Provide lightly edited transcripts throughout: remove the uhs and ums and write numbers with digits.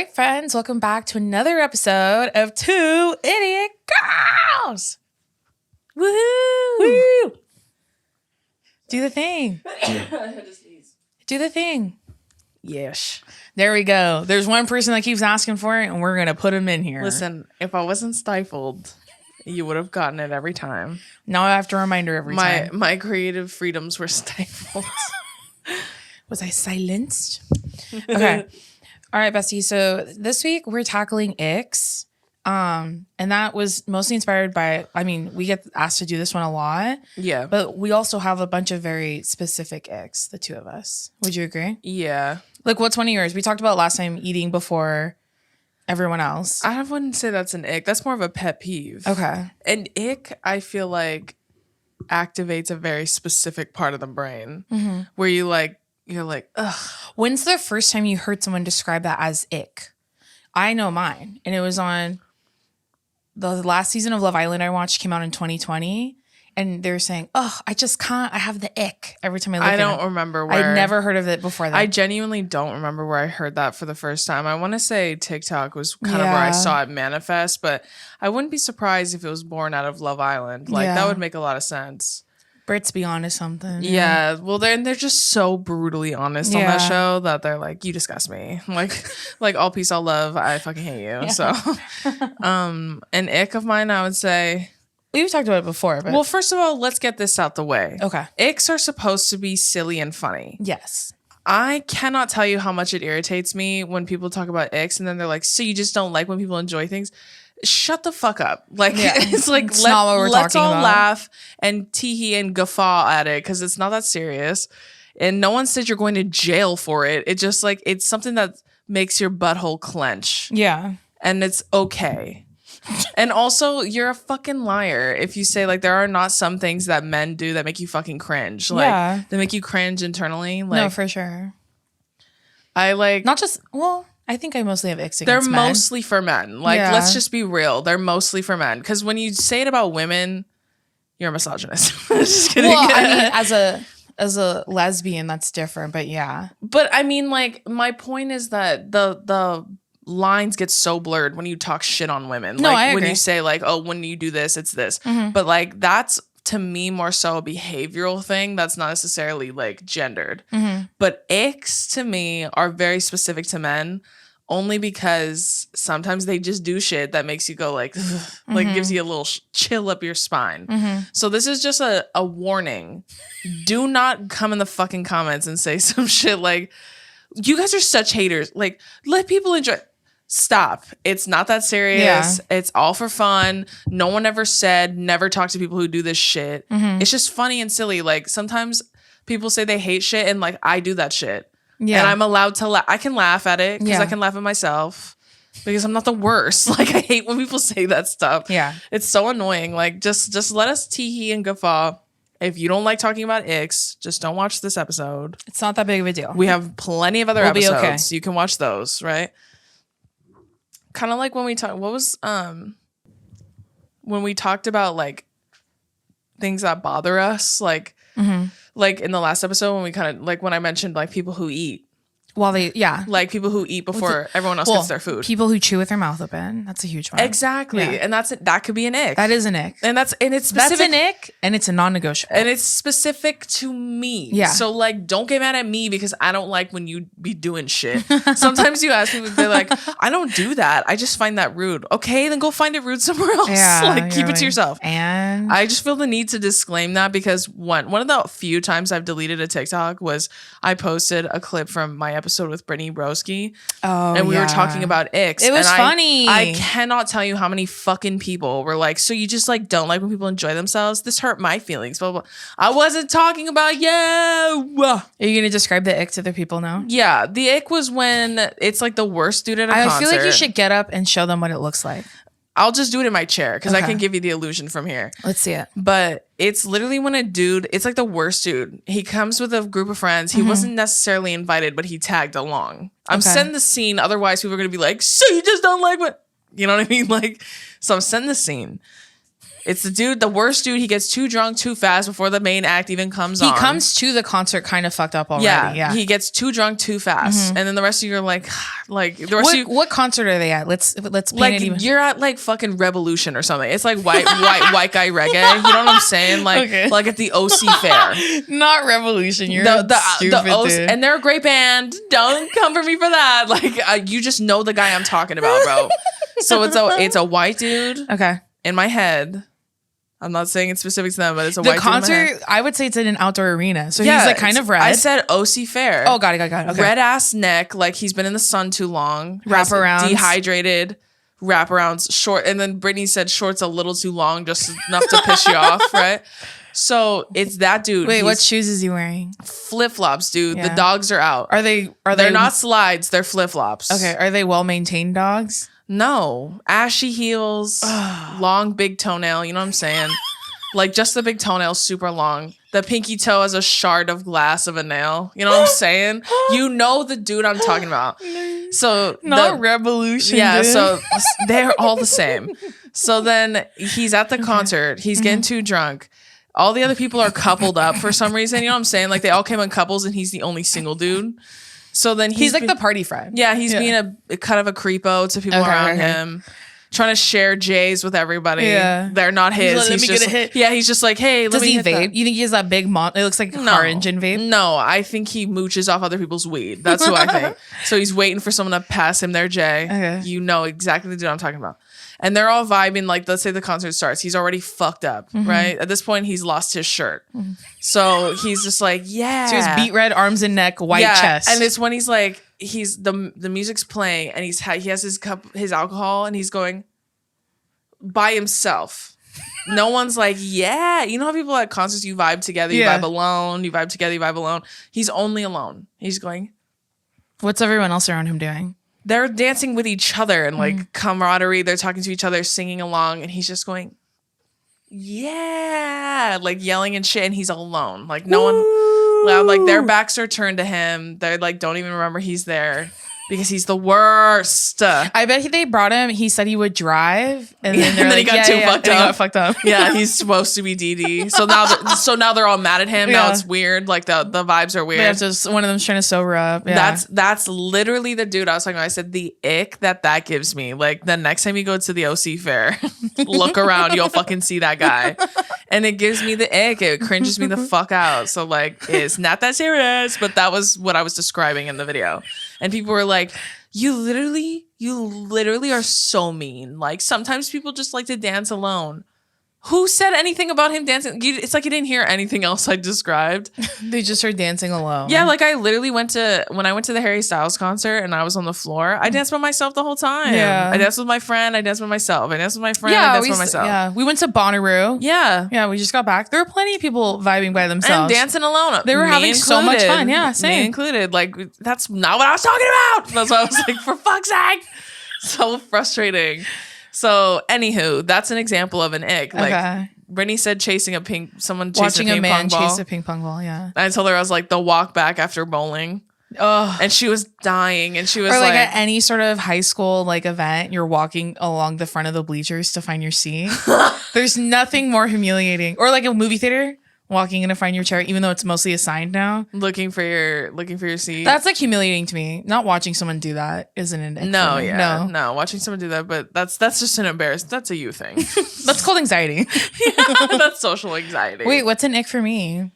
right, friends, welcome back to another episode of Two Idiot Girls. Woohoo! Woo! Do the thing. Do the thing. Yes. There we go. There's one person that keeps asking for it, and we're going to put him in here. Listen, if I wasn't stifled, you would have gotten it every time. Now I have to remind her every time. My creative freedoms were stifled. Was I silenced? Okay. All right, bestie. So this week we're tackling Icks. And that was mostly inspired by, we get asked to do this one a lot. Yeah. But we also have a bunch of very specific Icks, the two of us. Would you agree? Yeah. Like, what's one of yours? We talked about last time eating before everyone else. I wouldn't say that's an ick. That's more of a pet peeve. Okay. An ick, I feel like, activates a very specific part of the brain where you're like, ugh. When's the first time you heard someone describe that as ick? I know mine. And it was on the last season of Love Island I watched, came out in 2020. And they were saying, oh, I just can't. I have the ick every time I look at it. I don't remember where. I'd never heard of it before that. I genuinely don't remember where I heard that for the first time. I want to say TikTok was kind of where I saw it manifest, but I wouldn't be surprised if it was born out of Love Island. Like, that would make a lot of sense. Brits be honest something. Yeah. Well, they're just so brutally honest on that show that they're like, you disgust me. Like all peace, all love. I fucking hate you. Yeah. So, an ick of mine, I would say. We've talked about it before. But... Well, first of all, let's get this out the way. Okay. Icks are supposed to be silly and funny. Yes. I cannot tell you how much it irritates me when people talk about icks and then they're like, so you just don't like when people enjoy things? Shut the fuck up. Like, it's like, it's not what we're let's talking all about. laugh and tee-hee and guffaw at it because it's not that serious. And no one said you're going to jail for it. It just like, it's something that makes your butthole clench. Yeah. And it's okay. And also, you're a fucking liar if you say like there are not some things that men do that make you fucking cringe. Like they make you cringe internally. Like, no, for sure. I like not just I think I mostly have icks against they're men. mostly for men. Like, let's just be real. They're mostly for men. Because when you say it about women, you're a misogynist. Just kidding. Well, I mean, as a lesbian, that's different. But yeah. But I mean, like, my point is that the lines get so blurred when you talk shit on women. No, like I agree. when you say like, oh, when you do this, it's this. But like that's to me more so a behavioral thing that's not necessarily like gendered. But icks to me are very specific to men only because sometimes they just do shit that makes you go like, like gives you a little chill up your spine. So this is just a warning. Do not come in the fucking comments and say some shit like, you guys are such haters. Like, let people enjoy. Stop. It's not that serious. Yeah. It's all for fun. No one ever said never talk to people who do this shit. It's just funny and silly. Like sometimes people say they hate shit and like I do that shit. Yeah. And I'm allowed to laugh. I can laugh at it because I can laugh at myself because I'm not the worst. Like I hate when people say that stuff. Yeah. It's so annoying. Like just let us tee-hee and guffaw. If you don't like talking about icks, just don't watch this episode. It's not that big of a deal. We have plenty of other episodes. Okay. You can watch those, right? Kind of like when we talked, when we talked about like things that bother us, like like in the last episode when we kind of like when I mentioned like people who eat. Well, like people who eat before everyone else gets their food. People who chew with their mouth open. That's a huge one. Exactly. Yeah. And that could be an ick. That is an ick. And it's specific. That's an ick and it's a non-negotiable. And it's specific to me. Yeah. So like don't get mad at me because I don't like when you be doing shit. Sometimes you ask people, they're like, I don't do that. I just find that rude. Okay, then go find it rude somewhere else. Yeah, like keep it to yourself. And I just feel the need to disclaim that because one of the few times I've deleted a TikTok was I posted a clip from my episode with Brittany Broski. Oh, and we were talking about icks. It was funny. I cannot tell you how many fucking people were like, so you just like don't like when people enjoy themselves? This hurt my feelings. Blah, blah, blah. I wasn't talking about you. Are you going to describe the ick to the people now? Yeah. The ick was when it's like the worst dude at a concert. I feel like you should get up and show them what it looks like. I'll just do it in my chair because I can give you the illusion from here. Let's see it. But it's literally when a dude, it's like the worst dude. He comes with a group of friends. He wasn't necessarily invited, but he tagged along. I'm setting the scene. Otherwise, people are going to be like, so you just don't like what? You know what I mean? Like, so I'm setting the scene. It's the worst dude. He gets too drunk too fast before the main act even comes on. He comes to the concert kind of fucked up already. Yeah. He gets too drunk too fast. And then the rest of you are like the rest of you. What concert are they at? Let's paint Like it even. you're at like fucking Revolution or something. It's like white guy reggae. You know what I'm saying? Like Okay. like at the OC fair. Not Revolution. You're The stupid, OC, dude. and they're a great band. Don't come for me for that. Like you just know the guy I'm talking about, bro. So it's a white dude. Okay. In my head. I'm not saying it's specific to them, but it's a The white dude in my head. concert, I would say it's in an outdoor arena. So he's like kind of red. I said OC Fair. Oh, got it. Okay. Red ass neck, like he's been in the sun too long. Wraparounds. Dehydrated. Wraparounds. Short. And then Brittany said shorts a little too long, just enough to piss you off, right? So it's that dude. Wait, what shoes is he wearing? Flip flops, dude. Yeah. The dogs are out. Are they? They're not slides. They're flip flops. Okay. Are they well maintained dogs? No. Ashy heels. Long big toenail. You know what I'm saying? Like just the big toenail, super long. The pinky toe has a shard of glass of a nail. You know what I'm saying? You know the dude I'm talking about. So Not Revolution. yeah, dude. so they're all the same. So then he's at the concert. He's getting too drunk. All the other people are coupled up for some reason. You know what I'm saying? Like they all came in couples, and he's the only single dude. So then he's like the party friend. Yeah, he's being a kind of a creepo to people around him. Trying to share J's with everybody. Yeah. They're not his. He's just, he's just like, hey, let Does me he hit vape? that. You think he has that big it looks like a car engine vape? No, I think he mooches off other people's weed. That's who I think. So he's waiting for someone to pass him their J. Okay. You know exactly the dude I'm talking about. And they're all vibing, like, let's say the concert starts. He's already fucked up, right? At this point, he's lost his shirt. So he's just like, yeah. So he's beat red, arms and neck, white chest. And it's when he's like, the music's playing, and he has his cup, his alcohol, and he's going by himself. No one's like, yeah. You know how people at concerts, you vibe together, you vibe alone, you vibe together, you vibe alone. He's only alone. He's going. What's everyone else around him doing? They're dancing with each other and like camaraderie. They're talking to each other, singing along, and he's just going, yeah, like yelling and shit. And he's alone. Like no one loud. Like their backs are turned to him. They like don't even remember he's there. Because he's the worst. I bet they brought him. He said he would drive, and then, he got fucked up. Yeah, he's supposed to be DD. So now they're all mad at him. Yeah. Now it's weird. Like the vibes are weird. One of them's trying to sober up. Yeah. That's literally the dude I was talking about. I said the ick that gives me. Like the next time you go to the OC fair, look around, you'll fucking see that guy, and it gives me the ick. It cringes me the fuck out. So like, it's not that serious, but that was what I was describing in the video, and people were like, you literally are so mean. Like sometimes people just like to dance alone. Who said anything about him dancing? It's like you didn't hear anything else I described. They just heard dancing alone. Yeah, like I literally when I went to the Harry Styles concert and I was on the floor, I danced by myself the whole time. Yeah. I danced with my friend, I danced by myself. I danced with my friend, I danced by myself. Yeah, we went to Bonnaroo. Yeah. Yeah, we just got back. There were plenty of people vibing by themselves. And dancing alone. They were having so much fun. Yeah, same. Me included. Like, that's not what I was talking about. That's why I was like, for fuck's sake. So frustrating. So, anywho, that's an example of an ick. Like, Brittany said watching a man chase a ping pong ball. Yeah. I told her I was like the walk back after bowling. Oh, and she was dying, and she was like at any sort of high school like event, you're walking along the front of the bleachers to find your seat. There's nothing more humiliating. Or like a movie theater, walking in to find your chair, even though it's mostly assigned now. Looking for your seat. That's like humiliating to me. Not watching someone do that isn't an ick. No, watching someone do that, but that's just an embarrassment. That's a you thing. That's called anxiety. Yeah, that's social anxiety. Wait, what's an ick for me?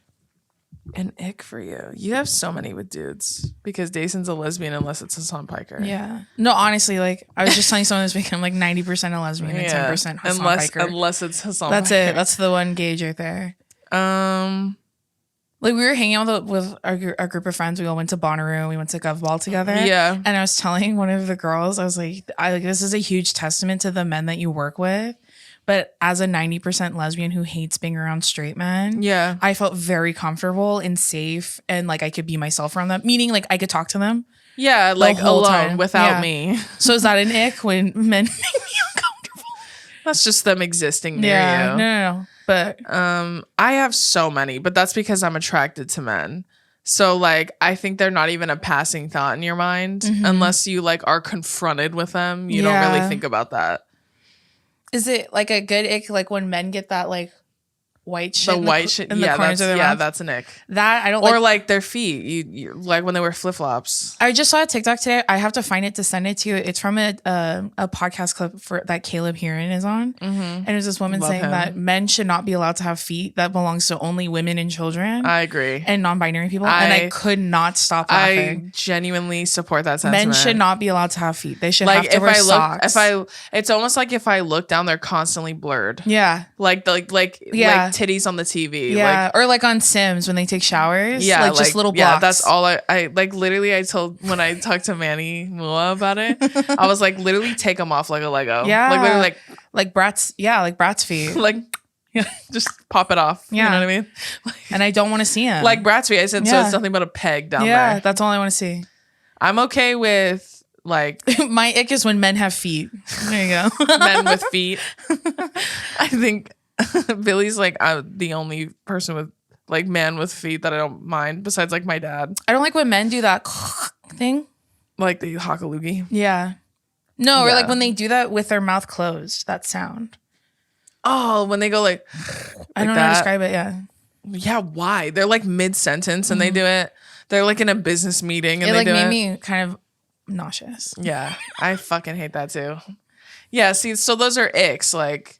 An ick for you? You have so many with dudes because Dayson's a lesbian unless it's Hassan Piker. Yeah. No, honestly, like I was just telling someone this weekend, I'm like 90% a lesbian and 10% Hassan Piker. Unless it's Hassan. That's Piker. it. That's the one gauge right there. Like we were hanging out with our group of friends. We all went to Bonnaroo. We went to Gov Ball together. Yeah. And I was telling one of the girls, I was like, this is a huge testament to the men that you work with. But as a 90% lesbian who hates being around straight men, I felt very comfortable and safe, and like I could be myself around them. Meaning, like I could talk to them. Yeah, like alone without me. So is that an ick when men make me uncomfortable? That's just them existing near you. No. But I have so many, but that's because I'm attracted to men. So like I think they're not even a passing thought in your mind unless you like are confronted with them. You don't really think about that. Is it like a good ick, like when men get that like white shit? The white shit. In the Yeah, corners of their mouth? that's an ick. That I don't Or like. like their feet. You like when they wear flip flops. I just saw a TikTok today. I have to find it to send it to you. It's from a podcast clip that Caleb Heron is on, and there's this woman Love saying him. that men should not be allowed to have feet. That belongs to only women and children. I agree. And non-binary people. And I could not stop laughing. I genuinely support that sentiment. Men should not be allowed to have feet. They should have to wear socks. It's almost like if I look down, they're constantly blurred. Yeah. Like titties on the TV. Yeah. Or like on Sims when they take showers. Yeah. Like just little blocks. Yeah, that's all I like literally I told when I talked to Manny Mua about it, I was like, literally take them off like a Lego. Yeah. Like literally like Bratz. Yeah. Like Bratz feet. like just pop it off. Yeah. You know what I mean? And I don't want to see him. Like Bratz feet. I said, so Yeah. it's nothing but a peg down yeah. there. That's all I want to see. I'm okay with like My ick is when men have feet. There you go. men with feet. I think Billy's like the only person with like man with feet that I don't mind besides like my dad. I don't like when men do that thing. Like the hockaloogie. Yeah. No, or Yeah. like when they do that with their mouth closed, that sound. Oh, when they go like I don't know how to describe it. Yeah. Yeah, why? They're like mid-sentence and they do it. They're like in a business meeting and It they like do made it. me kind of nauseous. Yeah, I fucking hate that too. Yeah, see, so those are icks. Like,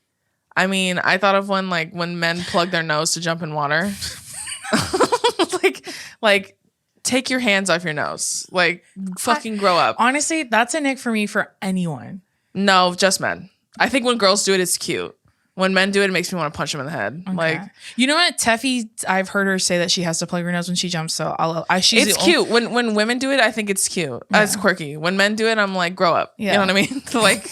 I mean, I thought of one like when men plug their nose to jump in water. like, take your hands off your nose. Like, fucking grow up. Honestly, that's an ick for me for anyone. No, just men. I think when girls do it, it's cute. When men do it, it makes me want to punch them in the head. Okay. Like, you know what, Teffy? I've heard her say that she has to plug her nose when she jumps. So she's it's cute. When women do it, I think it's cute. Yeah. It's quirky. When men do it, I'm like, grow up. Yeah. You know what I mean? Like,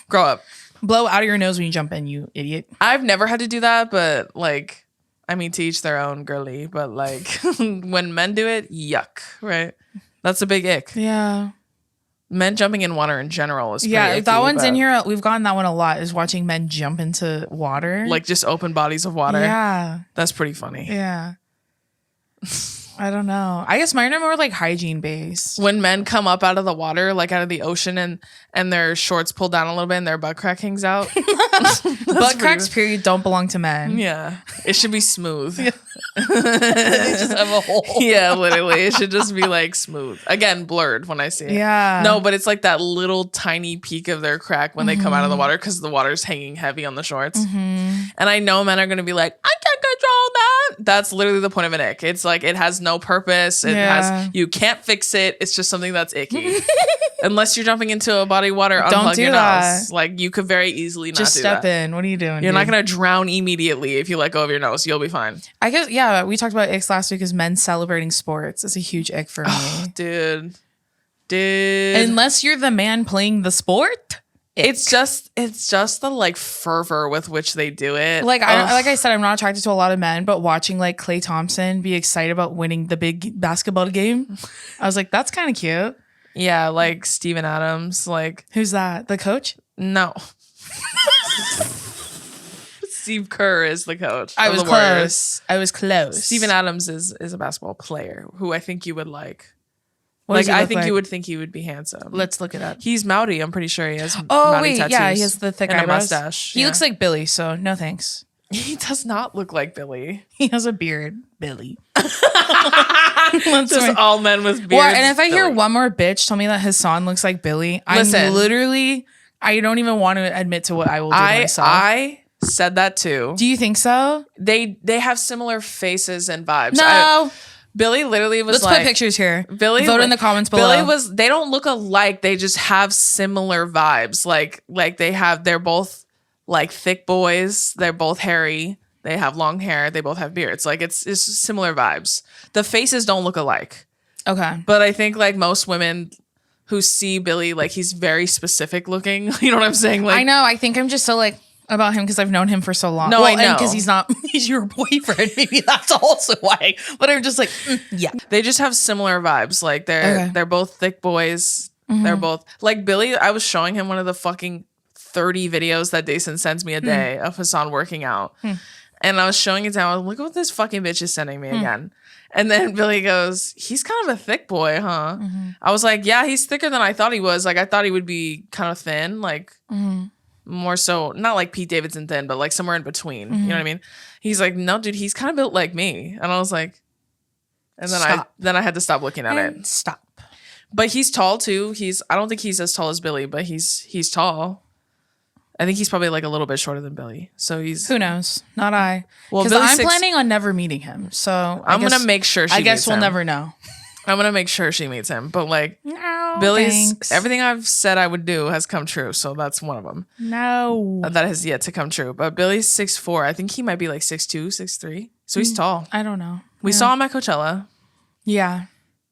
grow up. Blow out of your nose when you jump in, you idiot. I've never had to do that, but like, I mean, to each their own, girly. But like, when men do it, yuck, right? That's a big ick. Yeah. Men jumping in water in general is pretty Yeah, icky, that one's in but, here. We've gotten that one a lot, is watching men jump into water. like just open bodies of water. Yeah. That's pretty funny. Yeah. I don't know. I guess mine are more like hygiene based. When men come up out of the water, like out of the ocean, and their shorts pull down a little bit and their butt crack hangs out. Butt cracks, period, don't belong to men. Yeah. It should be smooth. They just have a hole. Yeah, literally. It should just be like smooth. Again, blurred when I see it. Yeah. No, but it's like that little tiny peak of their crack when they come out of the water because the water's hanging heavy on the shorts. And I know men are going to be like, I can't control that. That's literally the point of an ick. It's like it has no purpose. You can't fix it. It's just something that's icky. Unless you're jumping into a body of water, unplug your nose. Like you could very easily not just do step that. in. What are you doing? You're dude? not going to drown immediately if you let go of your nose. You'll be fine. I guess, yeah, we talked about icks last week, is men celebrating sports. It's a huge ick for me. Dude. Unless you're the man playing the sport. It's just the like fervor with which they do it. Like I said, I'm not attracted to a lot of men, but watching like Klay Thompson be excited about winning the big basketball game, I was like, that's kind of cute. Yeah, like Steven Adams. Like, who's that? The coach? No. Steve Kerr is the coach. I was close. I was close. Steven Adams is a basketball player who I think you would like. What Like, does he I look think like? you would think he would be handsome. Let's look it up. He's Maori. I'm pretty sure he has. Oh Maori wait, tattoos yeah, he has the thick and a eyebrows. mustache. He Yeah. looks like Billy, so no thanks. He does not look like Billy. He has a beard, Billy. Just all men with beards. Well, and if I hear Billy. one more bitch tell me that Hassan looks like Billy, Listen. I'm literally, I don't even want to admit to what I will do myself. I said that too. Do you think so? They have similar faces and vibes. No. Billy literally was Let's like, put pictures here. Billy, Vote in the comments below. They don't look alike. They just have similar vibes. Like they're both like thick boys. They're both hairy. They have long hair. They both have beards. Like it's similar vibes. The faces don't look alike. Okay. But I think like most women who see Billy, like he's very specific looking. You know what I'm saying? Like I know. I think I'm just so like about him because I've known him for so long. No, I know. because he's your boyfriend. Maybe that's also why. But I'm just like, yeah. they just have similar vibes. Like they're both thick boys. They're both like Billy. I was showing him one of the fucking 30 videos that Dason sends me a day of Hassan working out. And I was showing it to him. I was like, look what this fucking bitch is sending me again. And then Billy goes, he's kind of a thick boy, huh? I was like, yeah, he's thicker than I thought he was. Like I thought he would be kind of thin. Like more so not like Pete Davidson thin, but like somewhere in between. You know what I mean? He's like, no, dude, he's kind of built like me. And I was like, and then I had to stop looking at it. Stop. But he's tall too. I don't think he's as tall as Billy, but he's tall. I think he's probably like a little bit shorter than Billy. So who knows? Not I. Well, because I'm planning on never meeting him. So I'm gonna make sure. I guess we'll never know. I'm gonna make sure she meets him. But like no, Billy's thanks. everything I've said I would do has come true. So that's one of them. No, that has yet to come true. But Billy's 6'4". I think he might be like 6'2", 6'3". So he's tall. I don't know. We saw him at Coachella. Yeah.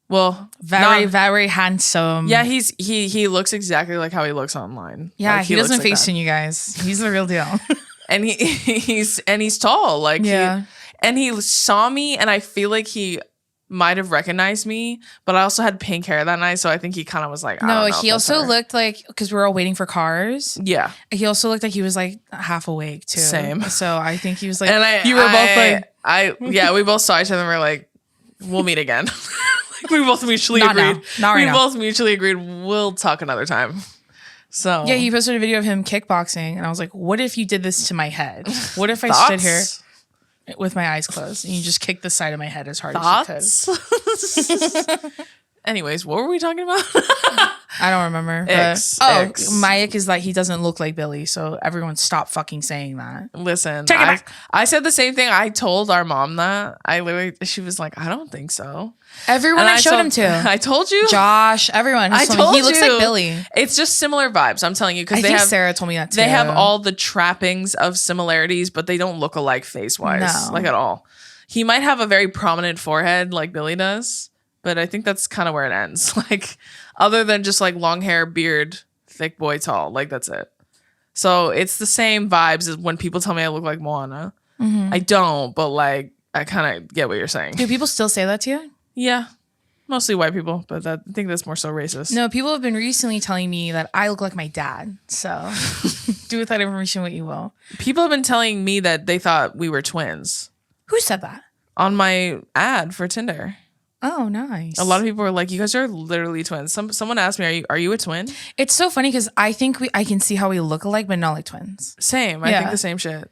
Well, very handsome. Yeah, he looks exactly like how he looks online. Yeah, like, he doesn't like FaceTune you guys. He's the real deal. And he's tall. Like he saw me, and I feel like he might have recognized me, but I also had pink hair that night, so I think he kind of was like, I don't know he also looked like, because we were all waiting for cars. Yeah, he also looked like he was like half awake too. Same. So I think he was like, and you were both like, we both saw each other and we're like, we'll meet again. We both mutually agreed. We both mutually agreed we'll talk another time. So yeah, he posted a video of him kickboxing, and I was like, what if you did this to my head? What if I stood here with my eyes closed and you just kicked the side of my head as hard as you could? Anyways, what were we talking about? I don't remember. Icks. My ick is that he doesn't look like Billy, so everyone stop fucking saying that. Listen, take it back. I said the same thing. I told our mom that. She was like, I don't think so. Everyone I showed him to. I told you. Josh, everyone. I told you. He looks like Billy. It's just similar vibes. I'm telling you. Because Sarah told me that too. They have all the trappings of similarities, but they don't look alike face-wise. No. Like at all. He might have a very prominent forehead like Billy does, but I think that's kind of where it ends. Like, other than just like long hair, beard, thick boy, tall. Like, that's it. So it's the same vibes as when people tell me I look like Moana. Mm-hmm. I don't, but like, I kind of get what you're saying. Do people still say that to you? Yeah. Mostly white people, but I think that's more so racist. No, people have been recently telling me that I look like my dad. So do with that information what you will. People have been telling me that they thought we were twins. Who said that? On my ad for Tinder. Oh, nice. A lot of people are like, you guys are literally twins. Someone asked me, are you a twin? It's so funny because I think I can see how we look alike, but not like twins. Same. I think the same shit.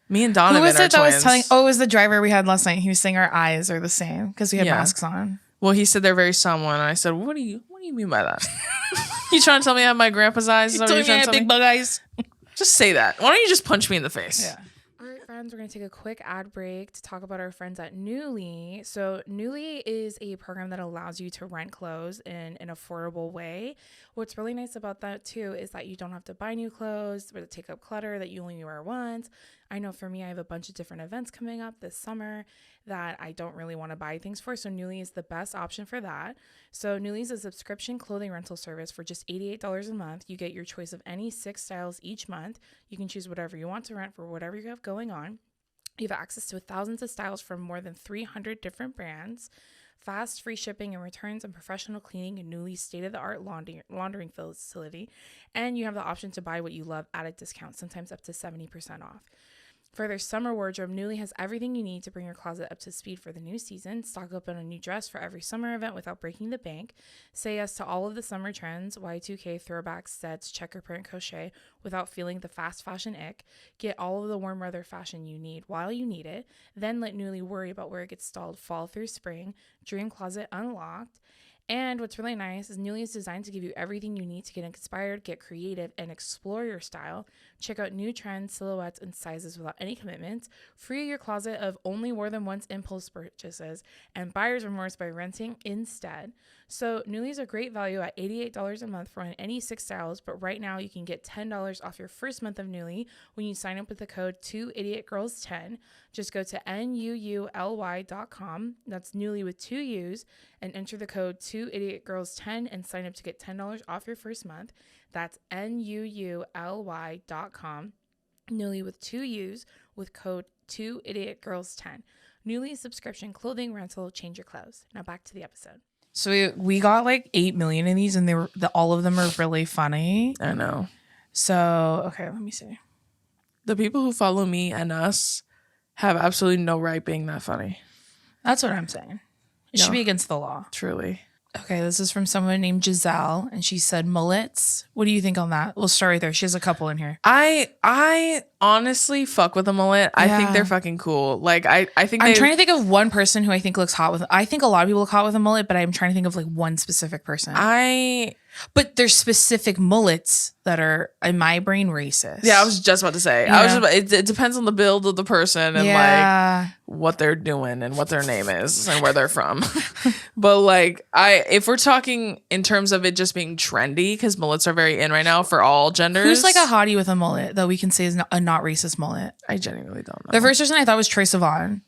Me and Donovan Who was it that twins. was telling? Oh, it was the driver we had last night. He was saying our eyes are the same because we had masks on. Well, he said they're very someone. And I said, what do you mean by that? You trying to tell me I have my grandpa's eyes? You told me I have big bug eyes. Just say that. Why don't you just punch me in the face? Yeah. All right, friends, we're going to take a quick ad break to talk about our friends at Nuuly. So Nuuly is a program that allows you to rent clothes in an affordable way. What's really nice about that, too, is that you don't have to buy new clothes or to take up clutter that you only wear once. I know for me, I have a bunch of different events coming up this summer that I don't really want to buy things for. So Nuuly is the best option for that. So Nuuly is a subscription clothing rental service for just $88 a month. You get your choice of any 6 styles each month. You can choose whatever you want to rent for whatever you have going on. You have access to thousands of styles from more than 300 different brands. Fast, free shipping and returns, and professional cleaning in Nuuly's state-of-the-art laundering facility. And you have the option to buy what you love at a discount, sometimes up to 70% off. For their summer wardrobe, Nuuly has everything you need to bring your closet up to speed for the new season. Stock up on a new dress for every summer event without breaking the bank. Say yes to all of the summer trends, Y2K, throwbacks, sets, checker print, crochet, without feeling the fast fashion ick. Get all of the warm weather fashion you need while you need it. Then let Nuuly worry about where it gets styled fall through spring. Dream closet unlocked. And what's really nice is Nuuly is designed to give you everything you need to get inspired, get creative, and explore your style. Check out new trends, silhouettes, and sizes without any commitments. Free your closet of only more than once impulse purchases and buyer's remorse by renting instead. So Nuuly is a great value at $88 a month for any 6 styles, but right now you can get $10 off your first month of Nuuly when you sign up with the code 2idiotgirls10. Just go to nuuly.com, that's Nuuly with 2 U's, and enter the code 2idiotgirls10 and sign up to get $10 off your first month. That's nuuly.com, Nuuly with 2 U's, with code 2idiotgirls10. Nuuly subscription clothing rental, change your clothes. Now back to the episode. So we got like 8 million in these, and all of them are really funny. I know. So okay, let me see. The people who follow me and us have absolutely no right being that funny. That's what I'm saying. It should be against the law. Truly. Okay, this is from someone named Giselle, and she said mullets. What do you think on that? We'll start right there. She has a couple in here. I honestly fuck with a mullet. I think Yeah. they're fucking cool. Like I think I'm trying to think of one person who I think looks hot with. I think a lot of people look hot with a mullet, but I'm trying to think of like one specific person. But there's specific mullets that are in my brain racist. Yeah, I was just about to say. Yeah. It depends on the build of the person and like what they're doing and what their name is and where they're from. But like if we're talking in terms of it just being trendy, because mullets are very in right now for all genders. Who's like a hottie with a mullet that we can say is a not racist mullet? I genuinely don't know. The first person I thought was Troye Sivan.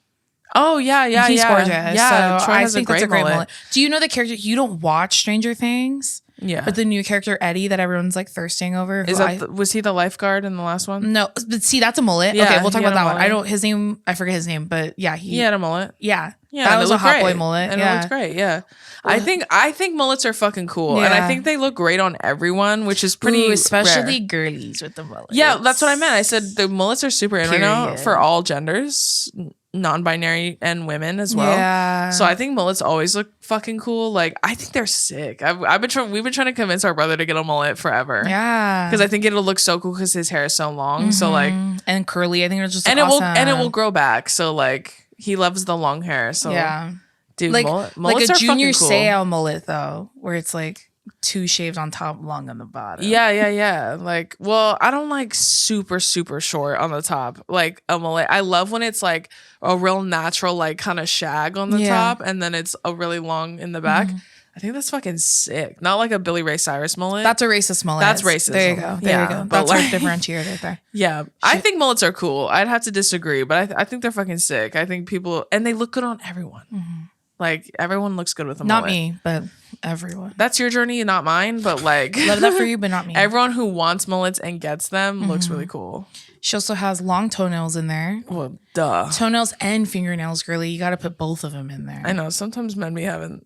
Oh yeah, He's gorgeous. Yeah, so Troy I has think that's a great mullet. Do you know the character? You don't watch Stranger Things? Yeah. But the new character Eddie that everyone's like thirsting over. Was he the lifeguard in the last one? No, but see, that's a mullet. Yeah, okay, we'll talk he about had a that one. mullet. I forget his name, but yeah, He had a mullet. Yeah, Yeah, that was a hot boy mullet. And it looked great. Yeah, I think mullets are fucking cool, and I think they look great on everyone, which is pretty especially rare. girlies with the mullets. Yeah, that's what I meant. I said the mullets are super in right now Period. for all genders, non-binary and women as well. Yeah. So I think mullets always look fucking cool. Like I think they're sick. We've been trying to convince our brother to get a mullet forever. Yeah, because I think it'll look so cool because his hair is so long. So like and curly. I think it's just and awesome. it will grow back. So like he loves the long hair. So yeah. Dude, like mullets a are Junior fucking cool. Seau mullet though, where it's like 2 shaved on top, long on the bottom. Yeah. Like, well, I don't like super short on the top. Like a mullet. I love when it's like a real natural, like kind of shag on the top, and then it's a really long in the back. I think that's fucking sick. Not like a Billy Ray Cyrus mullet. That's a racist mullet. That's racist. There you go. There you go. That's our differentiator right there. Yeah, I think mullets are cool. I'd have to disagree, but I think they're fucking sick. I think people, and they look good on everyone. Like everyone looks good with a mullet. Not me, but everyone. That's your journey, not mine. But like, Love that for you, but not me. Everyone who wants mullets and gets them looks really cool. She also has long toenails in there. Well, duh. Toenails and fingernails, girly. You got to put both of them in there. I know. Sometimes men be having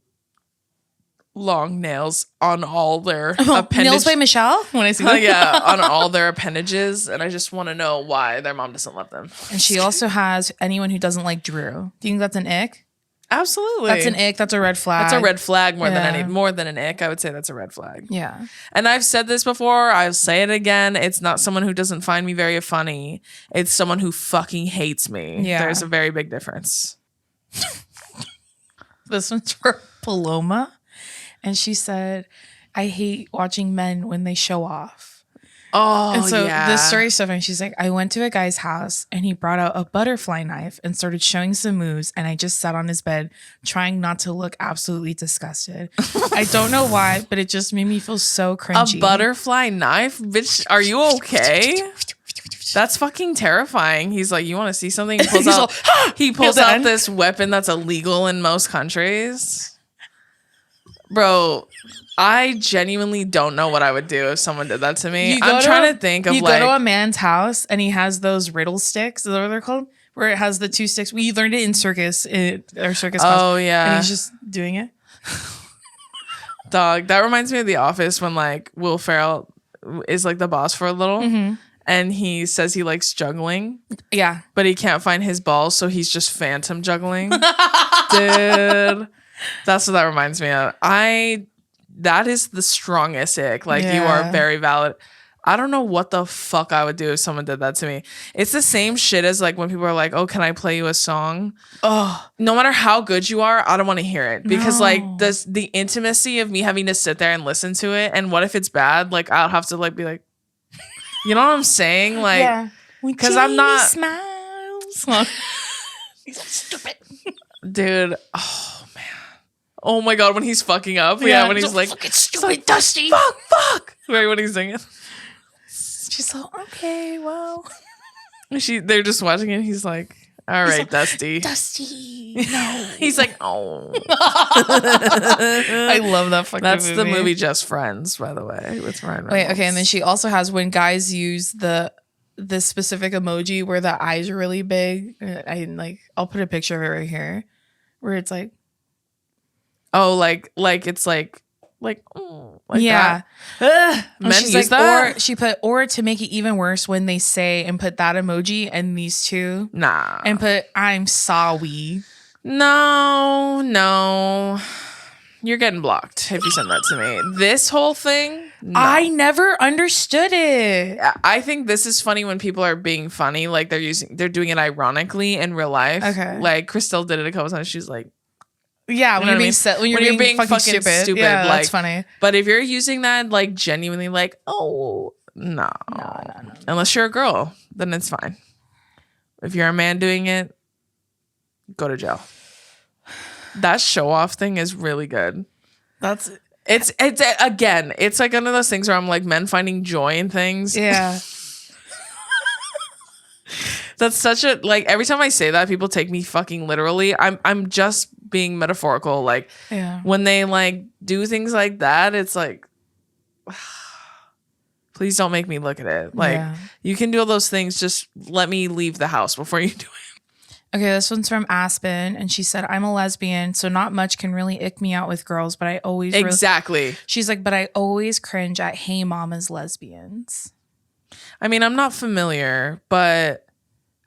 long nails on all their appendages. Nails by Michelle? When I see that. Yeah, on all their appendages. And I just want to know why their mom doesn't love them. And she also has anyone who doesn't like Drew. Do you think that's an ick? Absolutely. That's an ick. That's a red flag. That's a red flag more than an ick. I would say that's a red flag. Yeah. And I've said this before. I'll say it again. It's not someone who doesn't find me very funny. It's someone who fucking hates me. Yeah. There's a very big difference. This one's for Paloma. And she said, I hate watching men when they show off. Oh, and so yeah. this story is so funny. She's like, I went to a guy's house and he brought out a butterfly knife and started showing some moves. And I just sat on his bed trying not to look absolutely disgusted. I don't know why, but it just made me feel so cringy. A butterfly knife? Bitch, are you okay? That's fucking terrifying. He's like, you want to see something? He pulls out this weapon that's illegal in most countries. Bro, I genuinely don't know what I would do if someone did that to me. I'm trying to think of you go to a man's house and he has those riddle sticks. Is that what they're called? Where it has the 2 sticks. We learned it in circus class. Oh, yeah. And he's just doing it. Dog, that reminds me of The Office when like Will Ferrell is like the boss for a little. And he says he likes juggling. Yeah. But he can't find his balls, so he's just phantom juggling. Dude. That's what that reminds me of. That is the strongest ick. Like, you are very valid. I don't know what the fuck I would do if someone did that to me. It's the same shit as like when people are like, oh, can I play you a song? Oh, no matter how good you are, I don't want to hear it. Because like the intimacy of me having to sit there and listen to it. And what if it's bad? Like, I'll have to like be like, you know what I'm saying? Like, because I'm not. Smiles. He's stupid. Dude. Oh, man. Oh my God, when he's fucking up. Yeah, when he's like, fucking stupid, Dusty. Fuck. Right, when he's singing. She's like, okay, well. They're just watching it. He's like, all right, like, Dusty. Dusty, no. He's like, oh. I love that fucking That's movie. the movie Just Friends, by the way, with Ryan Reynolds. Wait, okay, and then she also has when guys use the specific emoji where the eyes are really big. I'll put a picture of it right here, where it's like, oh, like it's like yeah. That. Men she's use like, that? or she put, or to make it even worse, when they say and put that emoji and these two, nah, and put I'm sorry. No. You're getting blocked if you send that to me. This whole thing, no. I never understood it. I think this is funny when people are being funny, like they're doing it ironically in real life. Okay. Like Christelle did it a couple times. She's like, yeah, when you're being fucking stupid. Yeah, like, that's funny. But if you're using that like genuinely, like, oh no. Unless you're a girl, then it's fine. If you're a man doing it, go to jail. That show off thing is really good. It's again, it's like one of those things where I'm like, men finding joy in things. Yeah. That's such a, like, every time I say that, people take me fucking literally. I'm just being metaphorical. Like, when they like do things like that, it's like, please don't make me look at it. Like, you can do all those things. Just let me leave the house before you do it. Okay, this one's from Aspen, and she said, I'm a lesbian, so not much can really ick me out with girls, but I always... Exactly. She's like, but I always cringe at Hey Mama's lesbians. I mean, I'm not familiar, but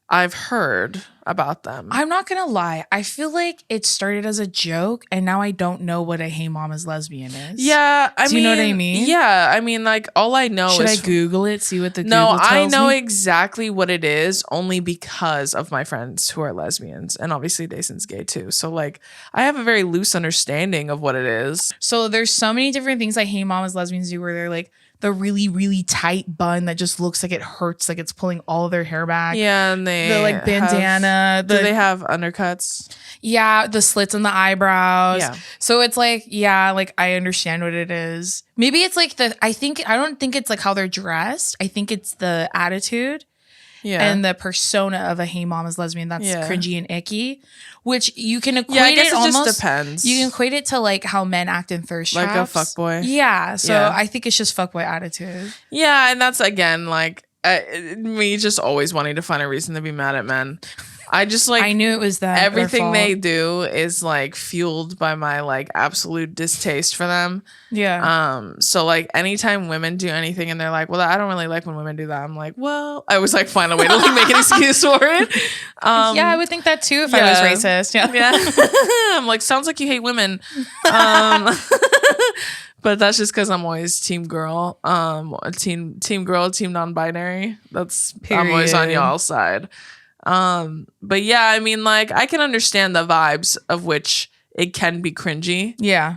I've heard about them. I'm not going to lie. I feel like it started as a joke, and now I don't know what a Hey Mama's lesbian is. Yeah, I mean... Do you know what I mean? Yeah, I mean, like, all I know is... Should I Google it, see what the Google No, tells I know me? exactly what it is only because of my friends who are lesbians. And obviously, Dason's gay, too. So, like, I have a very loose understanding of what it is. So, there's so many different things like Hey Mama's lesbians do where they're like, the really, really tight bun that just looks like it hurts, like it's pulling all of their hair back. Yeah, and the like bandana. Do they have undercuts? Yeah, the slits in the eyebrows. Yeah. So it's like, yeah, like I understand what it is. Maybe it's like I don't think it's like how they're dressed. I think it's the attitude. Yeah. And the persona of a Hey Mama's lesbian that's cringy and icky, which you can equate I guess it almost. Just depends. You can equate it to like how men act in thirst traps. Like a fuckboy. Yeah. So I think it's just fuckboy attitude. Yeah. And that's, again, like me just always wanting to find a reason to be mad at men. I just like... I knew it was that. Everything they do is like fueled by my like absolute distaste for them. Yeah. So like anytime women do anything and they're like, well, I don't really like when women do that. I'm like, well, I always like find a way to like make an excuse for it. Yeah, I would think that too if I was racist. Yeah. I'm like, sounds like you hate women. But that's just because I'm always team girl, team girl, team non-binary. I'm always on y'all's side. But yeah, I mean, like, I can understand the vibes of which it can be cringy. Yeah.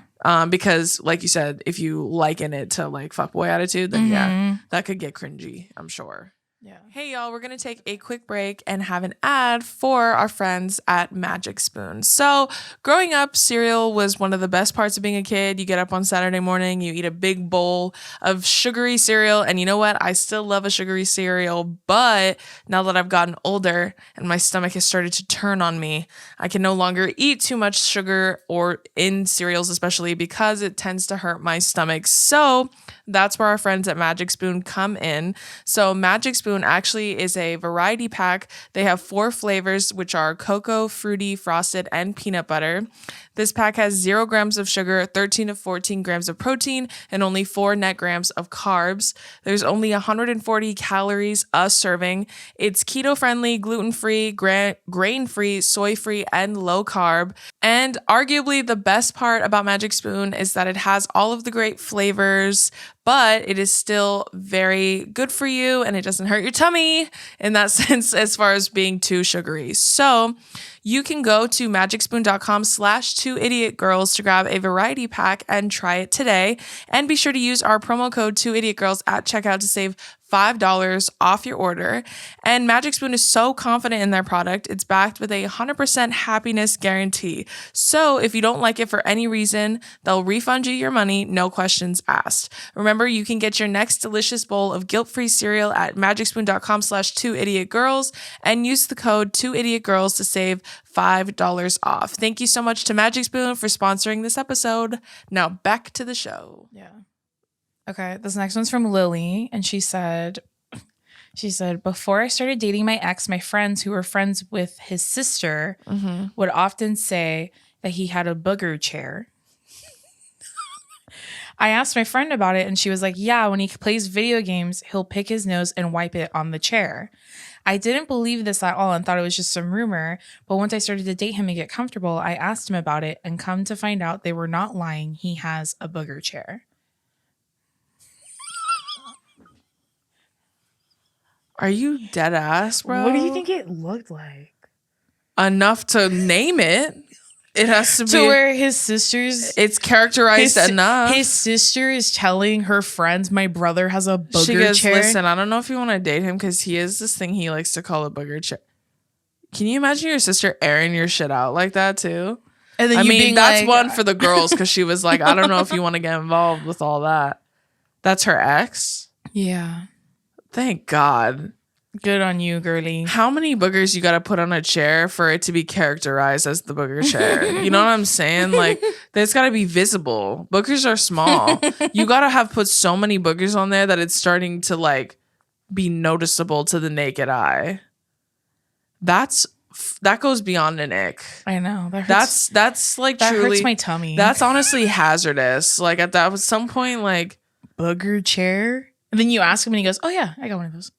Because like you said, if you liken it to like fuckboy attitude, then that could get cringy, I'm sure. Yeah. Hey y'all, we're going to take a quick break and have an ad for our friends at Magic Spoon. So growing up, cereal was one of the best parts of being a kid. You get up on Saturday morning, you eat a big bowl of sugary cereal. And you know what? I still love a sugary cereal, but now that I've gotten older and my stomach has started to turn on me, I can no longer eat too much sugar or in cereals, especially because it tends to hurt my stomach. So that's where our friends at Magic Spoon come in. So Magic Spoon actually is a variety pack. They have 4 flavors, which are cocoa, fruity, frosted, and peanut butter. This pack has 0 grams of sugar, 13 to 14 grams of protein, and only 4 net grams of carbs. There's only 140 calories a serving. It's keto-friendly, gluten-free, grain-free, soy-free, and low-carb. And arguably the best part about Magic Spoon is that it has all of the great flavors, but it is still very good for you and it doesn't hurt your tummy in that sense as far as being too sugary. So you can go to magicspoon.com/2idiotgirls to grab a variety pack and try it today. And be sure to use our promo code 2idiotgirls at checkout to save $5 off your order. And Magic Spoon is so confident in their product, it's backed with a 100% happiness guarantee. So if you don't like it for any reason, they'll refund you your money, no questions asked. Remember, you can get your next delicious bowl of guilt-free cereal at magicspoon.com/2idiotgirls and use the code 2idiotgirls to save $5 off. Thank you so much to Magic Spoon for sponsoring this episode. Now back to the show. Yeah. Okay, this next one's from Lily, and she said, before I started dating my ex, my friends who were friends with his sister would often say that he had a booger chair. I asked my friend about it, and she was like, yeah, when he plays video games, he'll pick his nose and wipe it on the chair. I didn't believe this at all and thought it was just some rumor. But once I started to date him and get comfortable, I asked him about it and come to find out they were not lying. He has a booger chair. Are you dead ass, bro? What do you think it looked like? Enough to name it. It has to be. To where his sisters... It's characterized enough. His sister is telling her friends, my brother has a booger She goes, chair. listen, I don't know if you want to date him because he has this thing he likes to call a booger chair. Can you imagine your sister airing your shit out like that too? And then I mean, that's like, one for the girls because she was like, I don't know if you want to get involved with all that. That's her ex? Yeah. Thank God. Good on you, girly. How many boogers you got to put on a chair for it to be characterized as the booger chair? You know what I'm saying? Like, there's got to be visible. Boogers are small. You got to have put so many boogers on there that it's starting to like be noticeable to the naked eye. That goes beyond an ick. I know. That hurts, that's like that truly hurts my tummy. That's honestly hazardous. Like at some point, like booger chair. And then you ask him and he goes, oh yeah, I got one of those.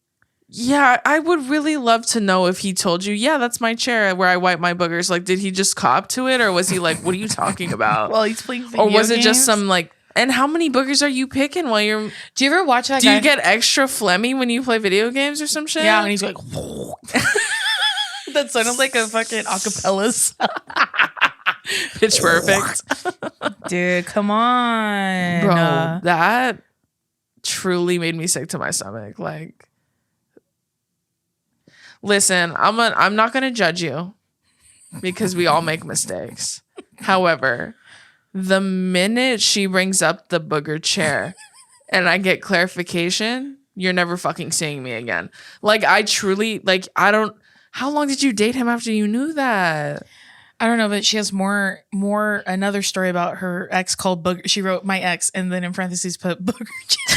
Yeah, I would really love to know if he told you, yeah, that's my chair where I wipe my boogers. Like, did he just cop to it? Or was he like, what are you talking about? Well, he's playing video Or was it games? just some like, and how many boogers are you picking while you're... Do you ever watch that Do guy? you get extra phlegmy when you play video games or some shit? Yeah, and he's like... That sounded like a fucking acapella. Pitch perfect. Dude, come on. Bro, that truly made me sick to my stomach. Like... Listen, I'm not going to judge you because we all make mistakes. However, the minute she brings up the booger chair and I get clarification, you're never fucking seeing me again. Like, I truly, like, I don't... How long did you date him after you knew that? I don't know, but she has another story about her ex called Booger. She wrote my ex and then in parentheses put Booger chair.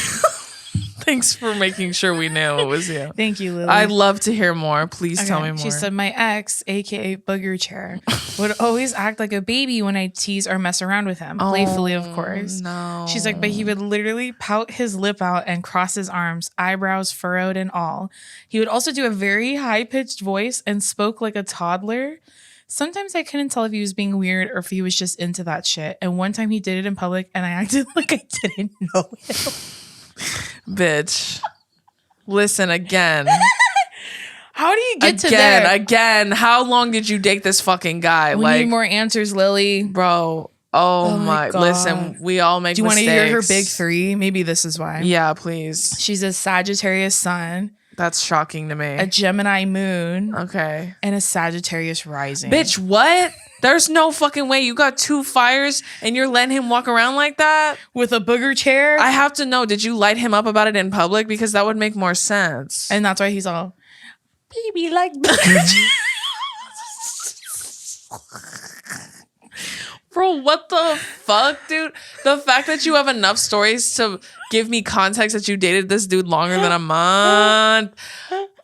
Thanks for making sure we knew it was you. Thank you, Lily. I'd love to hear more. Please tell me more. She said, my ex, aka Booger Chair, would always act like a baby when I tease or mess around with him. Playfully, of course. No. She's like, but he would literally pout his lip out and cross his arms, eyebrows furrowed and all. He would also do a very high-pitched voice and spoke like a toddler. Sometimes I couldn't tell if he was being weird or if he was just into that shit. And one time he did it in public and I acted like I didn't know him. Bitch. Listen again. How do you get to there? Again, how long did you date this fucking guy? We need more answers, Lily. Bro. Oh my God. Listen, we all make mistakes. Do you want to hear her big three? Maybe this is why. Yeah, please. She's a Sagittarius sun. That's shocking to me. A Gemini moon. Okay. And a Sagittarius rising. Bitch, what? There's no fucking way. You got 2 fires and you're letting him walk around like that? With a booger chair? I have to know, did you light him up about it in public? Because that would make more sense. And that's why he's all, baby, like booger chair. Bro, what the fuck, dude? The fact that you have enough stories to give me context that you dated this dude longer than a month.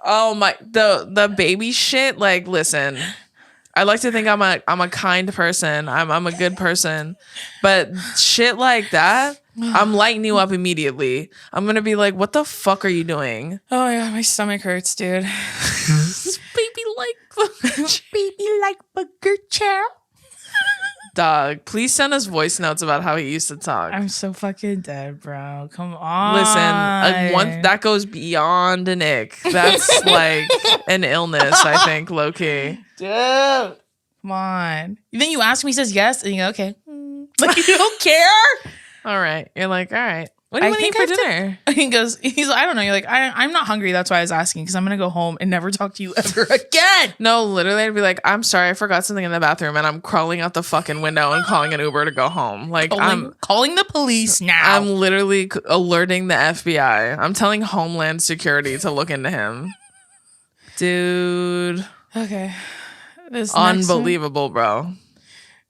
Oh my, the baby shit. Like, listen, I like to think I'm a kind person. I'm a good person, but shit like that, I'm lighting you up immediately. I'm gonna be like, what the fuck are you doing? Oh yeah, my stomach hurts, dude. Baby like booger chair. Dog, please send us voice notes about how he used to talk. I'm so fucking dead, bro. Come on. Listen, that goes beyond an ick. That's like an illness, I think, low key. Dude, come on. Then you ask me, he says yes, and you go, okay. Like, you don't care? All right. You're like, all right. What do you want to eat for dinner? He's like, I don't know. You're like, I'm not hungry. That's why I was asking, because I'm going to go home and never talk to you ever again. No, literally, I'd be like, I'm sorry, I forgot something in the bathroom, and I'm crawling out the fucking window and calling an Uber to go home. Like, I'm calling the police now. I'm literally alerting the FBI. I'm telling Homeland Security to look into him. Dude. Okay. Unbelievable, bro.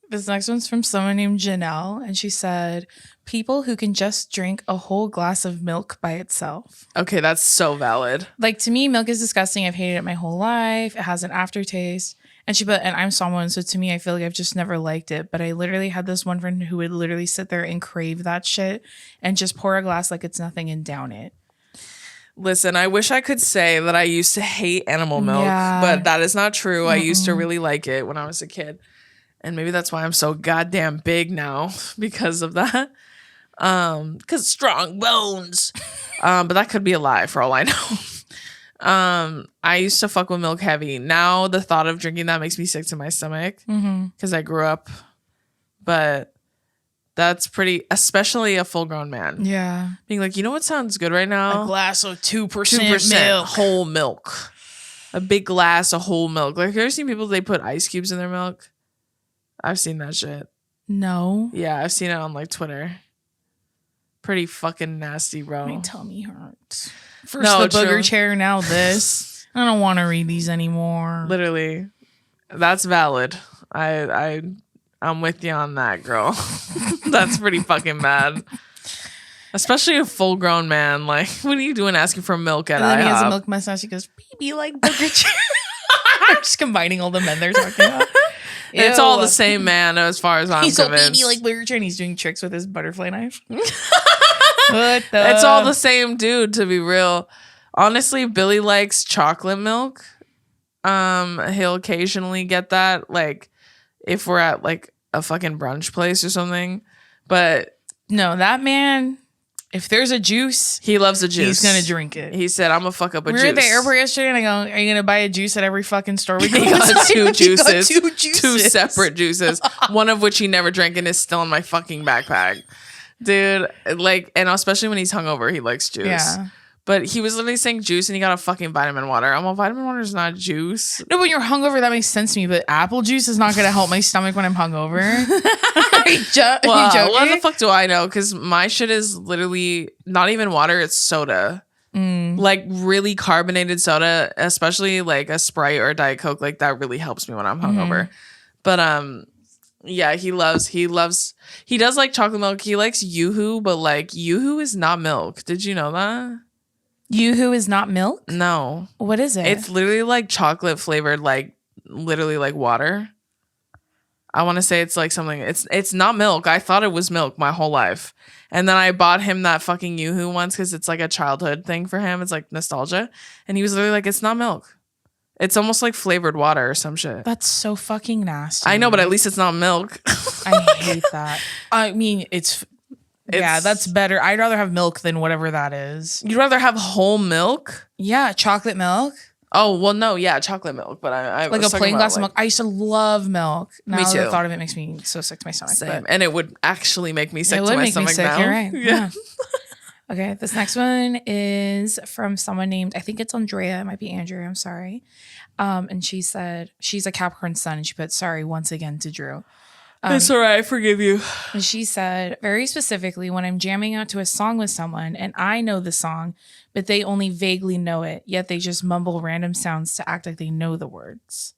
This next one's from someone named Janelle, and she said, people who can just drink a whole glass of milk by itself. Okay, that's so valid. Like, to me, milk is disgusting. I've hated it my whole life. It has an aftertaste. And and I'm someone, so to me, I feel like I've just never liked it. But I literally had this one friend who would literally sit there and crave that shit and just pour a glass like it's nothing and down it. Listen, I wish I could say that I used to hate animal milk, but that is not true. I used to really like it when I was a kid. And maybe that's why I'm so goddamn big now because of that. Because strong bones. But that could be a lie for all I know. I used to fuck with milk heavy. Now the thought of drinking that makes me sick to my stomach because I grew up. But that's pretty, especially a full grown man. Yeah. Being like, you know what sounds good right now? A glass of 2% milk. Whole milk. A big glass of whole milk. Like, have you ever seen people, they put ice cubes in their milk? I've seen that shit. No. Yeah, I've seen it on like Twitter. Pretty fucking nasty, bro. My tummy hurts. First the booger chair, now this. I don't want to read these anymore. Literally. That's valid. I'm with you on that, girl. That's pretty fucking bad. Especially a full grown man. Like, what are you doing asking for milk at IHOP? And then he has a milk mustache. He goes, baby, like booger chair. I'm just combining all the men they're talking about. It's all the same man as far as I'm convinced. He's so baby like booger chair and he's doing tricks with his butterfly knife. It's all the same dude, to be real. Honestly, Billy likes chocolate milk. He'll occasionally get that, like, if we're at like a fucking brunch place or something. But no, that man, if there's a juice, he loves a juice. He's gonna drink it. He said, "I'm gonna fuck up a juice." We were at the airport yesterday, and I go, "Are you gonna buy a juice at every fucking store we go?" He got two juices, two separate juices, one of which he never drank and is still in my fucking backpack, dude. Like, and especially when he's hungover, he likes juice. Yeah. But he was literally saying juice, and he got a fucking vitamin water. I'm like, vitamin water is not juice. No, when you're hungover, that makes sense to me. But apple juice is not going to help my stomach when I'm hungover. Are you joking? What the fuck do I know? Because my shit is literally not even water; it's soda. Like really carbonated soda, especially like a Sprite or a Diet Coke. Like that really helps me when I'm hungover. But yeah, he does like chocolate milk. He likes Yoo-hoo, but like Yoo-hoo is not milk. Did you know that? Yoo-hoo is not milk? No. What is it? It's literally like chocolate flavored, like literally like water. I want to say it's like something. It's not milk. I thought it was milk my whole life. And then I bought him that fucking Yoo-hoo once because it's like a childhood thing for him. It's like nostalgia. And he was literally like, it's not milk. It's almost like flavored water or some shit. That's so fucking nasty. I know, but at least it's not milk. I hate that. I mean, yeah, that's better. I'd rather have milk than whatever that is. You'd rather have whole milk? Yeah, chocolate milk. Oh, well, no, yeah, chocolate milk. But I like a plain glass of milk. I used to love milk. Now me too. The thought of it makes me so sick to my stomach. Same. And it would actually make me sick to my stomach now. You're right. Yeah. Okay, this next one is from someone named, I think it's Andrea. It might be Andrea. I'm sorry. And she said, she's a Capricorn sun. And she put, sorry once again to Drew. It's all right. I forgive you. And she said, very specifically, when I'm jamming out to a song with someone and I know the song, but they only vaguely know it, yet they just mumble random sounds to act like they know the words.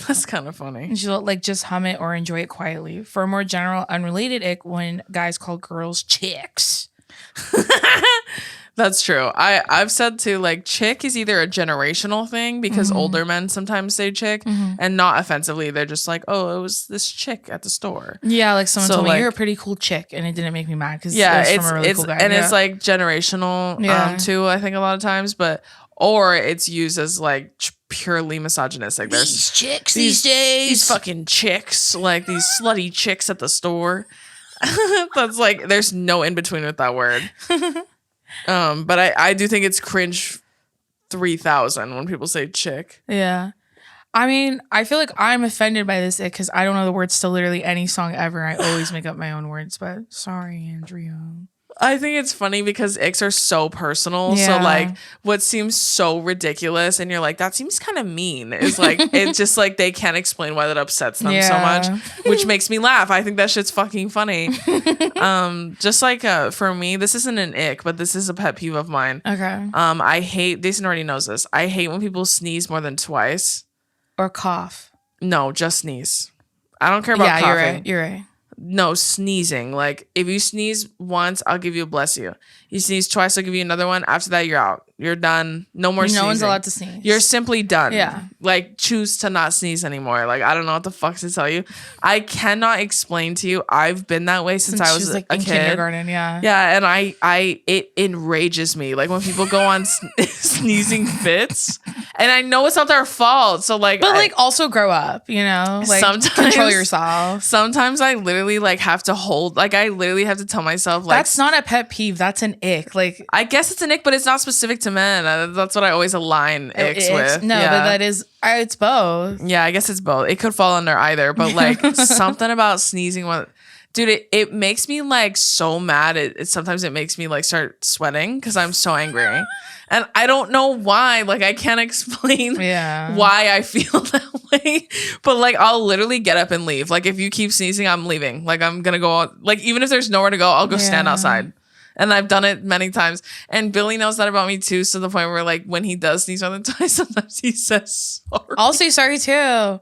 That's kind of funny. And she'll like just hum it or enjoy it quietly. For a more general, unrelated ick, when guys call girls chicks. That's true. I've said too, like, chick is either a generational thing because older men sometimes say chick and not offensively. They're just like, oh, it was this chick at the store. Yeah, like someone told me you're a pretty cool chick, and it didn't make me mad because it's from a really cool guy. And it's like generational too, I think a lot of times, or it's used as like purely misogynistic. There's these chicks these days. These fucking chicks, like these slutty chicks at the store. That's like, there's no in between with that word. But I do think it's cringe 3000 when people say chick. Yeah. I mean, I feel like I'm offended by this because I don't know the words to literally any song ever. I always make up my own words, but sorry, Andrea. I think it's funny because icks are so personal. Yeah. So like what seems so ridiculous and you're like, that seems kind of mean, is like, it's just like they can't explain why that upsets them so much, which makes me laugh. I think that shit's fucking funny. Just like for me, this isn't an ick, but this is a pet peeve of mine. Okay. I hate, Jason already knows this. I hate when people sneeze more than twice. Or cough. No, just sneeze. I don't care about coughing. You're right. No, sneezing. Like, if you sneeze once, I'll give you a bless you. You sneeze twice, I'll give you another one. After that, you're out. You're done. No more sneezing. No one's allowed to sneeze. You're simply done. Yeah. Like, choose to not sneeze anymore. Like, I don't know what the fuck to tell you. I cannot explain to you. I've been that way since I was like a in kid. Kindergarten, yeah. Yeah, and it enrages me. Like, when people go on sneezing fits, and I know it's not their fault. So, like, but like, also grow up, you know? Like, sometimes control yourself. Sometimes I literally like have to hold. Like, I literally have to tell myself, like, that's not a pet peeve. That's an ick. Like, I guess it's an ick, but it's not specific to men. That's what I always align icks with. No, yeah. but that is, it's both. Yeah, I guess it's both. It could fall under either, but like something about sneezing dude, it makes me like so mad. Sometimes it makes me like start sweating because I'm so angry. And I don't know why. Like, I can't explain why I feel that way. But like, I'll literally get up and leave. Like, if you keep sneezing, I'm leaving. Like, I'm gonna go out. Like, even if there's nowhere to go, I'll go stand outside. And I've done it many times. And Billy knows that about me too. So the point where like when he does sneeze on the time, sometimes he says sorry. I'll say sorry too.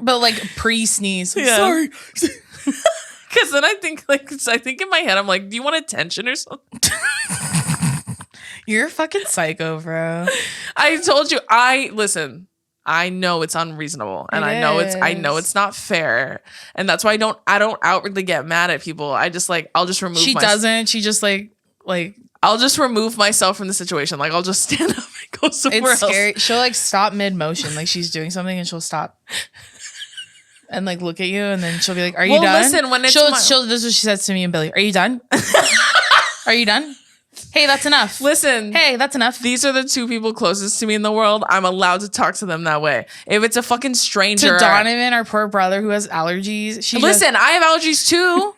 But like pre-sneeze. Sorry. Because then I think in my head, I'm like, do you want attention or something? You're a fucking psycho, bro. I told you, listen. I know it's unreasonable, and I know it's not fair, and that's why I don't outwardly get mad at people. I just like I'll just remove. She doesn't. She just like I'll just remove myself from the situation. Like, I'll just stand up and go somewhere else. It's scary. She'll like stop mid motion, like she's doing something, and she'll stop and like look at you, and then she'll be like, "Are you done?" Listen, when it's this is what she says to me and Billy. Are you done? Are you done? Hey, that's enough. Listen. Hey, that's enough. These are the two people closest to me in the world. I'm allowed to talk to them that way. If it's a fucking stranger. To Donovan, our poor brother who has allergies. Listen, I have allergies too.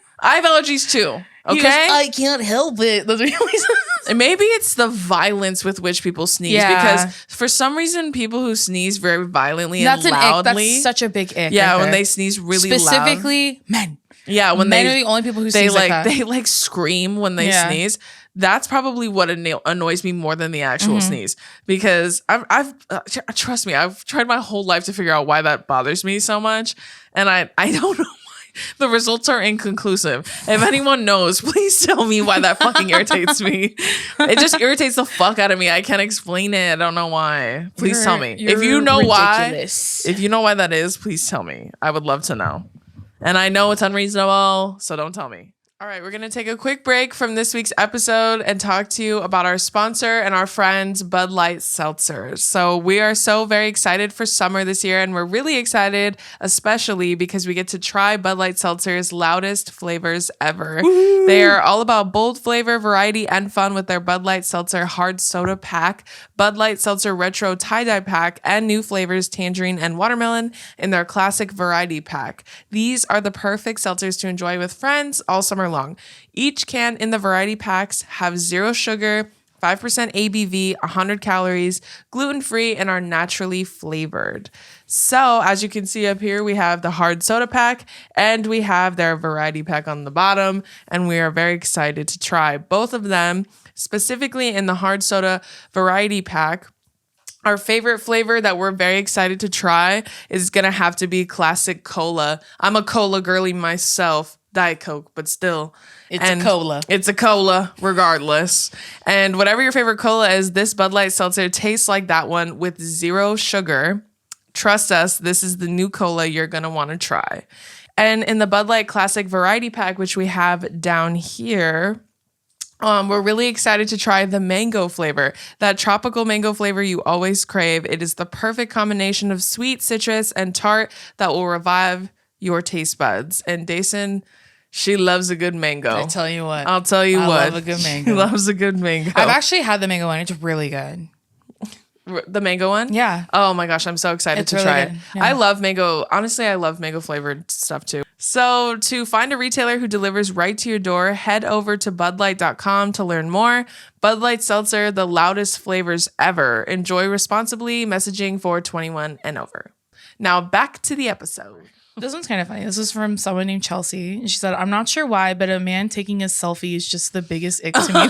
Okay? I can't help it. That's what he always says. Maybe it's the violence with which people sneeze. Yeah. Because for some reason, people who sneeze very violently and loudly. That's such a big ick. Yeah, when they sneeze really loud. Specifically, men. Yeah, when men are the only people who sneeze like that. They like scream when they sneeze. That's probably what annoys me more than the actual sneeze, because I've trust me, I've tried my whole life to figure out why that bothers me so much, and I don't know why. The results are inconclusive. If anyone knows, please tell me why that fucking irritates me. It just irritates the fuck out of me. I can't explain it. I don't know why. Please tell me. If you know ridiculous. Why, if you know why that is, please tell me. I would love to know. And I know it's unreasonable, so don't tell me. All right, we're going to take a quick break from this week's episode and talk to you about our sponsor and our friends, Light Seltzer. So we are so very excited for summer this year, and we're really excited, especially because we get to try Light Seltzer's Loudest Flavors Ever. Woo-hoo. They are all about bold flavor, variety, and fun with their Light Seltzer Hard Soda Pack, Light Seltzer Retro Tie-Dye Pack, and new flavors, tangerine and watermelon, in their classic variety pack. These are the perfect seltzers to enjoy with friends all summer long. Each can in the variety packs have 0 sugar, 5% ABV, 100 calories, gluten-free, and are naturally flavored. So as you can see up here, we have the hard soda pack and we have their variety pack on the bottom, and we are very excited to try both of them. Specifically in the hard soda variety pack, our favorite flavor that we're very excited to try is going to have to be classic cola. I'm a cola girly myself. Diet Coke, but still. It's a cola. It's a cola, regardless. And whatever your favorite cola is, this Bud Light Seltzer tastes like that one with 0 sugar. Trust us, this is the new cola you're going to want to try. And in the Bud Light Classic Variety Pack, which we have down here, we're really excited to try the mango flavor, that tropical mango flavor you always crave. It is the perfect combination of sweet, citrus, and tart that will revive your taste buds. And Dason, she loves a good mango. I tell you what. I'll tell you what. I love a good mango. She loves a good mango. I've actually had the mango one. It's really good. The mango one? Yeah. Oh my gosh, I'm so excited to try it. Yeah. I love mango. Honestly, I love mango flavored stuff too. So to find a retailer who delivers right to your door, head over to budlight.com to learn more. Bud Light Seltzer, the loudest flavors ever. Enjoy responsibly. Messaging for 21 and over. Now back to the episode. This one's kind of funny. This is from someone named Chelsea. And she said, I'm not sure why, but a man taking a selfie is just the biggest ick to me now.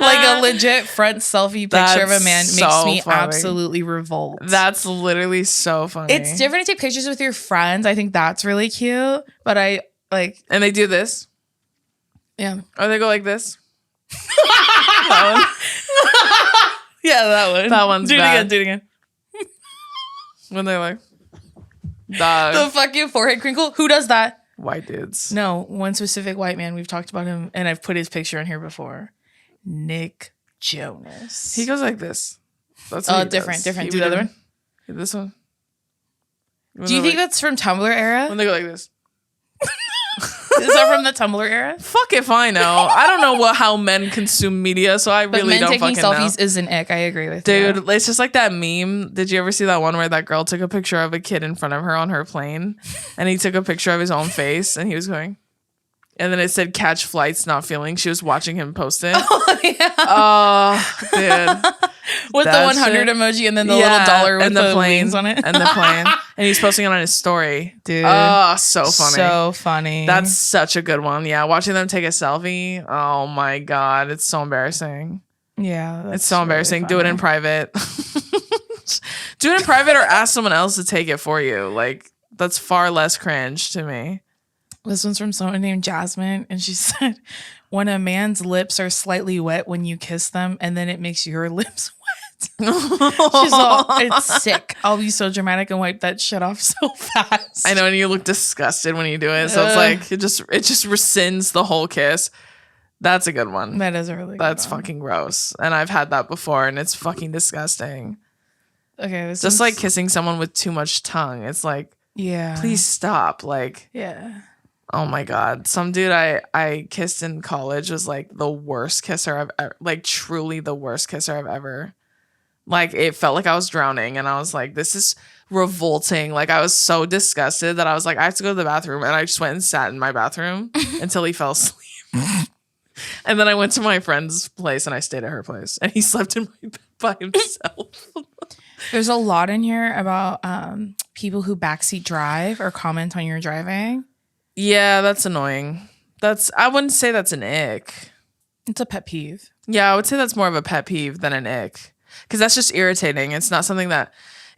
Like a legit front selfie picture of a man makes me absolutely revolt. That's literally so funny. It's different to take pictures with your friends. I think that's really cute. But I like... And they do this? Yeah. Or they go like this? Yeah, that one. That one's do it bad. again. Do it again. When they're like, dog. The fucking forehead crinkle. Who does that? White dudes. No, one specific white man. We've talked about him, and I've put his picture on here before. Nick Jonas. He goes like this. That's Oh, what he different. does. Do the other one. This one. Do you think that's from Tumblr era? when they go like this? Is that from the Tumblr era? Fuck if I know. I don't know how men consume media, so I But really men don't taking fucking selfies know. is an ick. I agree with you. Dude, it's just like that meme. Did you ever see that one where that girl took a picture of a kid in front of her on her plane, and he took a picture of his own face, and he was going, and then it said "catch flights, not feeling." She was watching him post it. Oh, yeah. Oh, dude. With the That 100 shit. emoji and then the little dollar with and the plane wings on it. and the plane, and he's posting it on his story. Dude. Oh, so funny. So funny. That's such a good one. Yeah, watching them take a selfie. Oh my god, it's so embarrassing. yeah. It's so embarrassing. Really Do it funny. in private. Do it in private or ask someone else to take it for you. Like, that's far less cringe to me. This one's from someone named Jasmine, and she said, "When a man's lips are slightly wet when you kiss them, and then it makes your lips wet." She's all, "It's sick. I'll be so dramatic and wipe that shit off so fast." I know, and you look disgusted when you do it. So it's like it just rescinds the whole kiss. That's a good one. That is a really good That's one. fucking gross. And I've had that before, and it's fucking disgusting. Okay, this Just one's- like kissing someone with too much tongue. It's like, yeah, please stop. Like, yeah. oh my god, some dude I kissed in college was like the worst kisser I've ever, like truly the worst kisser I've ever. Like, it felt like I was drowning, and I was like, this is revolting. Like, I was so disgusted that I was like, I have to go to the bathroom, and I just went and sat in my bathroom until he fell asleep. And then I went to my friend's place, and I stayed at her place, and he slept in my bed by himself. There's a lot in here about people who backseat drive or comment on your driving. Yeah, that's annoying. I wouldn't say that's an ick. It's a pet peeve. Yeah, I would say that's more of a pet peeve than an ick. Because that's just irritating. It's not something that's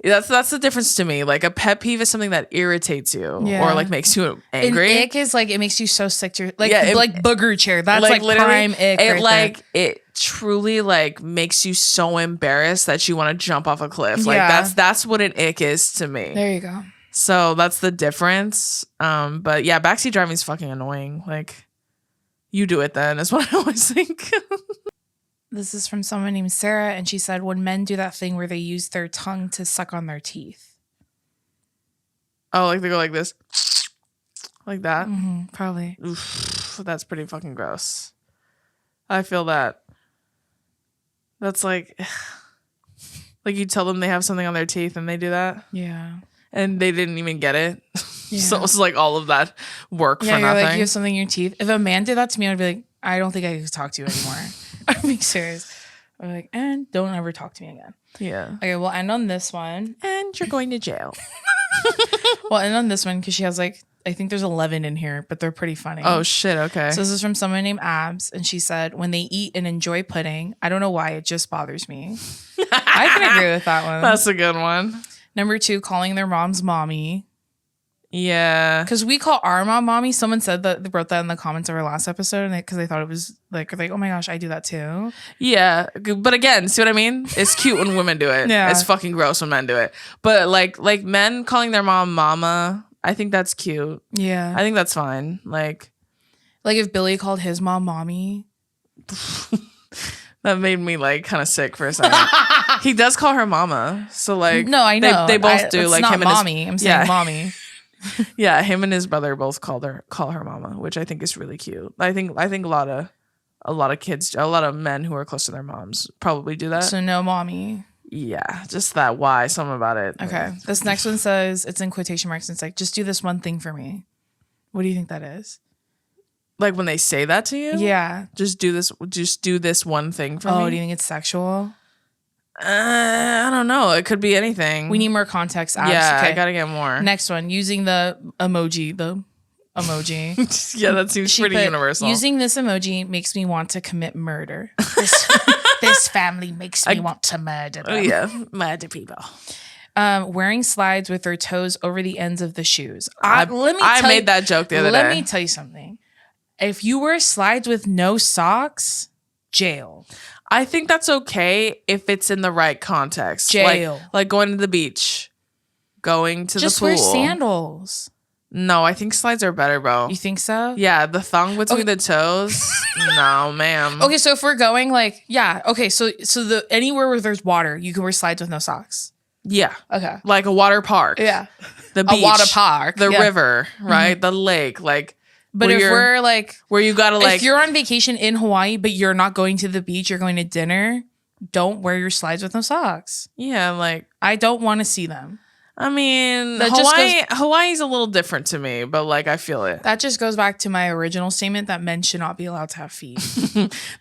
the difference to me. Like, a pet peeve is something that irritates you or Yeah. like makes you angry. An ick is like, it makes you so sick to like, Yeah, like booger chair. That's like literally, prime ick. It right like there. it truly like makes you so embarrassed that you want to jump off a cliff. Like, Yeah. that's what an ick is to me. There you go. So that's the difference. But yeah, backseat driving is fucking annoying. Like, you do it then, is what I always think. This is from someone named Sarah, and she said, when men do that thing where they use their tongue to suck on their teeth. Oh, like they go like this, like that. Probably. Oof, that's pretty fucking gross. I feel that. That's like you tell them they have something on their teeth and they do that, Yeah. and they didn't even get it. Yeah. So it was like all of that work Yeah, for you're nothing. like, you have something in your teeth. If a man did that to me, I'd be like, I don't think I could talk to you anymore. I'm being serious. I'm like, and don't ever talk to me again. Yeah. Okay, we'll end on this one. And you're going to jail. We'll end on this one because she has like, I think there's 11 in here, but they're pretty funny. Oh shit. Okay. So this is from someone named Abs, and she said, when they eat and enjoy pudding, I don't know why, it just bothers me. I can agree with that one. That's a good one. Number 2, calling their moms mommy. Yeah. Because we call our mom mommy. Someone said that, they wrote that in the comments of our last episode, because they thought it was like, oh my gosh, I do that too. Yeah. But again, see what I mean? It's cute when women do it. Yeah. It's fucking gross when men do it. But like men calling their mom mama, I think that's cute. Yeah. I think that's fine. Like if Billy called his mom mommy. that made me like kind of sick for a second. He does call her mama. So like, No, I know. They both do. It's Like not him and his, mommy. I'm saying mommy. yeah, him and his brother both call her mama, which I think is really cute. I think a lot of kids, a lot of men who are close to their moms probably do that. So no mommy. Yeah, just that why, something about it. Okay. This next one says, it's in quotation marks, and it's like, just do this one thing for me. What do you think that is? Like when they say that to you? Yeah. Just do this one thing for me. Oh, do you think it's sexual? I don't know. It could be anything. We need more context. Abs. Yeah, Okay. I gotta get more. Next one, using the emoji. Yeah, that seems She pretty put, universal. Using this emoji makes me want to commit murder. This family makes me want to murder them. Oh yeah, murder people. Wearing slides with their toes over the ends of the shoes. I made that joke the other day. Let me tell you something. If you wear slides with no socks, jail. I think that's okay if it's in the right context. Jail. Like going to the beach, going to the pool. Just wear sandals. No, I think slides are better, bro. You think so? Yeah, the thong between the toes. No, ma'am. Okay, so if we're going like, yeah, okay, so the anywhere where there's water, you can wear slides with no socks. Yeah. Okay. Like a water park. Yeah. The beach. A water park. The river, right? Mm-hmm. The lake. Like, but if we're like, where you gotta like, if you're on vacation in Hawaii, but you're not going to the beach, you're going to dinner, don't wear your slides with no socks. Yeah, like, I don't want to see them. I mean, Hawaii's a little different to me, but like I feel it. That just goes back to my original statement that men should not be allowed to have feet.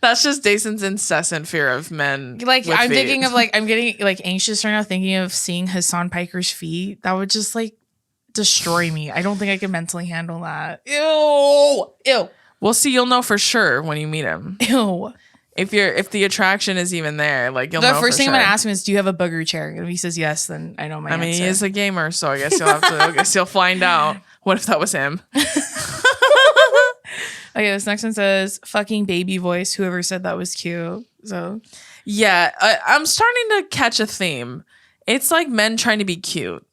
That's just Dason's incessant fear of men. Like I'm thinking of like I'm getting like anxious right now thinking of seeing Hassan Piker's feet. That would just like destroy me. I don't think I can mentally handle that. Ew. We'll see. You'll know for sure when you meet him. Ew. If the attraction is even there, like you'll know. The first thing sure. I'm gonna ask him is, "Do you have a booger chair?" And if he says yes, then I know my answer. I mean, he is a gamer, so I guess you'll have to. I guess you'll find out. What if that was him? Okay, this next one says, "Fucking baby voice." Whoever said that was cute. So, yeah, I'm starting to catch a theme. It's like men trying to be cute.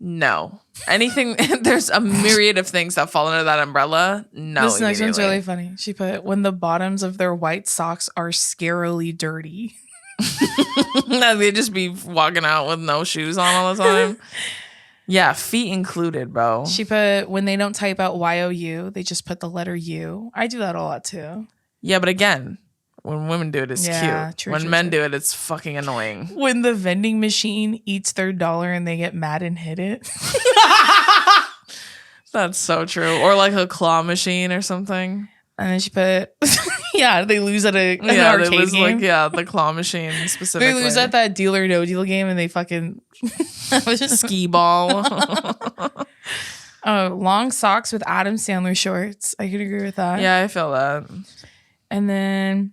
No. Anything, there's a myriad of things that fall under that umbrella. No. This next one's really funny. She put, when the bottoms of their white socks are scarily dirty. They just be walking out with no shoes on all the time. Yeah, feet included, bro. She put, when they don't type out YOU, they just put the letter U. I do that a lot too. Yeah, but again, when women do it, it's cute. When men do it, it's fucking annoying. When the vending machine eats their dollar and they get mad and hit it. That's so true. Or like a claw machine or something. And then she put, yeah, they lose at an arcade they lose game. Like, yeah, the claw machine specifically. They lose at that Deal or No Deal game and they fucking skee ball. Oh, long socks with Adam Sandler shorts. I could agree with that. Yeah, I feel that. And then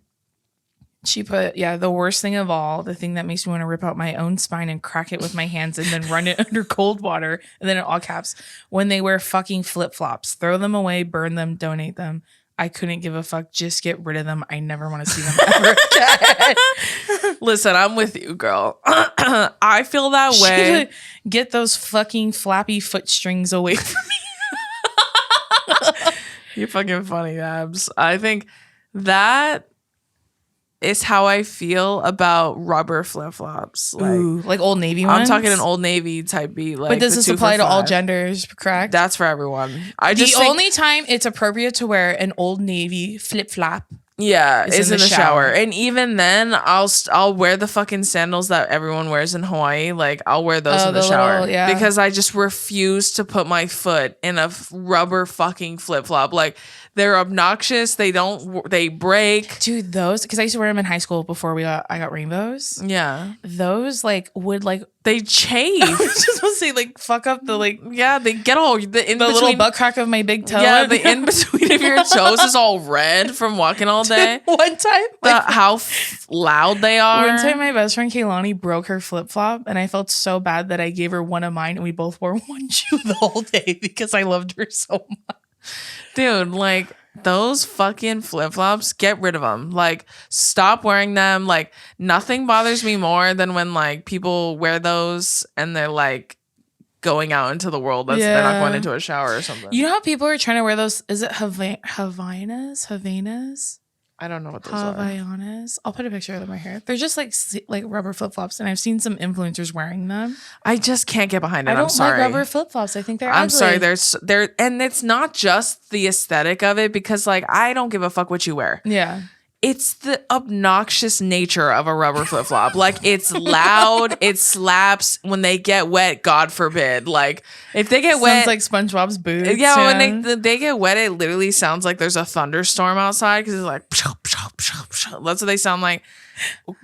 she put, the worst thing of all, the thing that makes me want to rip out my own spine and crack it with my hands and then run it under cold water. And then in all caps, when they wear fucking flip-flops, throw them away, burn them, donate them. I couldn't give a fuck. Just get rid of them. I never want to see them ever again. Listen, I'm with you, girl. I feel that way. Get those fucking flappy foot strings away from me. You're fucking funny, Abs. I think that is how I feel about rubber flip-flops. Like Old Navy ones? I'm talking an Old Navy type beat. Like, but does this apply to all genders, correct? That's for everyone. The only time it's appropriate to wear an Old Navy flip-flop is in the shower. And even then, I'll wear the fucking sandals that everyone wears in Hawaii. Like, I'll wear those in the shower. Because I just refuse to put my foot in a rubber fucking flip-flop. Like, they're obnoxious. They break. Dude, those, because I used to wear them in high school before I got rainbows. Yeah. Those would they chafe. I was just want to say fuck up the they get all the little butt crack of my big toe. Yeah, the in between of your toes is all red from walking all day. Dude, one time, how loud they are. One time, my best friend Kaylani broke her flip flop, and I felt so bad that I gave her one of mine, and we both wore one shoe the whole day because I loved her so much. Dude, those fucking flip-flops, get rid of them. Stop wearing them. Nothing bothers me more than when people wear those and they're going out into the world. They're not going into a shower or something. You know how people are trying to wear those? Is it Havaianas? I don't know what those are. Havaianas. I'll put a picture of them right here. They're just like rubber flip flops, and I've seen some influencers wearing them. I just can't get behind it. I'm sorry. like rubber flip flops. I think they're. I'm ugly. sorry. They're and it's not just the aesthetic of it because I don't give a fuck what you wear. Yeah. It's the obnoxious nature of a rubber flip-flop. It's loud, it slaps. When they get wet, God forbid. If they get wet... Sounds like SpongeBob's boots. Yeah, when they get wet, it literally sounds like there's a thunderstorm outside because it's pshaw, pshaw, pshaw, pshaw. That's what they sound like.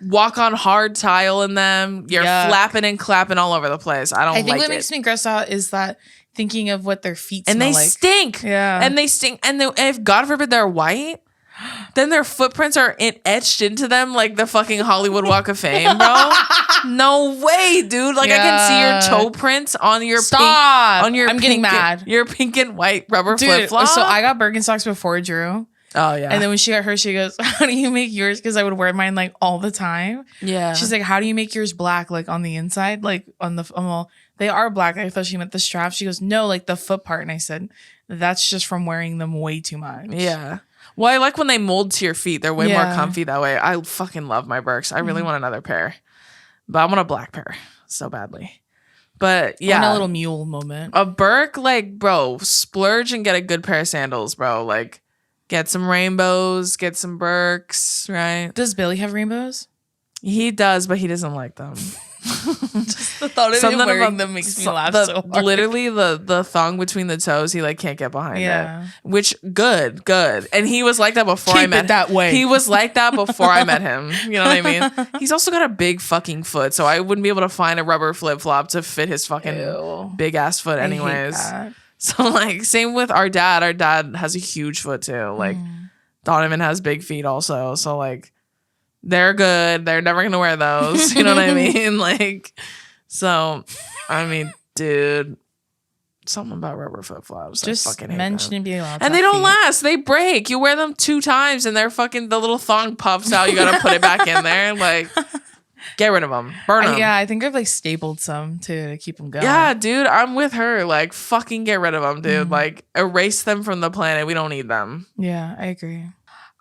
Walk on hard tile in them. You're flapping and clapping all over the place. I think what makes me gross out is that thinking of what their feet smell like. And they like. stink. Yeah. And they stink. And if, God forbid, they're white... Then their footprints are etched into them like the fucking Hollywood Walk of Fame, bro. No way, dude. I can see your toe prints on your Stop. I'm getting mad. Your pink and white rubber flip flop. So I got Birkenstocks before Drew. Oh yeah. And then when she got hers, she goes, how do you make yours? Because I would wear mine like all the time. Yeah. She's like, how do you make yours black, like on the inside, like on the well, they are black. I thought she meant the straps. She goes, no, like the foot part. And I said, that's just from wearing them way too much. Yeah. Well, I like when they mold to your feet. They're way more comfy that way. I fucking love my Birks. I really want another pair, but I want a black pair so badly. But yeah, I want a little mule moment. A Birk, like, bro, splurge and get a good pair of sandals, bro. Like, get some rainbows, get some Birks, right? Does Billy have rainbows? He does, but he doesn't like them. Just the thought of him wearing them makes me laugh so hard. Literally, the thong between the toes, he like can't get behind it. Which good. And he was like that before I met him. That way. He was like that before I met him. You know what I mean? He's also got a big fucking foot, so I wouldn't be able to find a rubber flip flop to fit his fucking big ass foot, anyways. So like, same with our dad. Our dad has a huge foot too. Like Donovan has big feet also. So like, they're good. They're never gonna wear those. You know what I mean? Like, so I mean, dude, something about rubber flip flops. Just fucking mention and be allowed. And they don't last. They break. You wear them 2 times, and they're fucking the little thong puffs out. You gotta put it back in there. Like, get rid of them. Burn them. Yeah, I think I've like stapled some to keep them going. Yeah, dude, I'm with her. Like, fucking get rid of them, dude. Like, erase them from the planet. We don't need them. Yeah, I agree.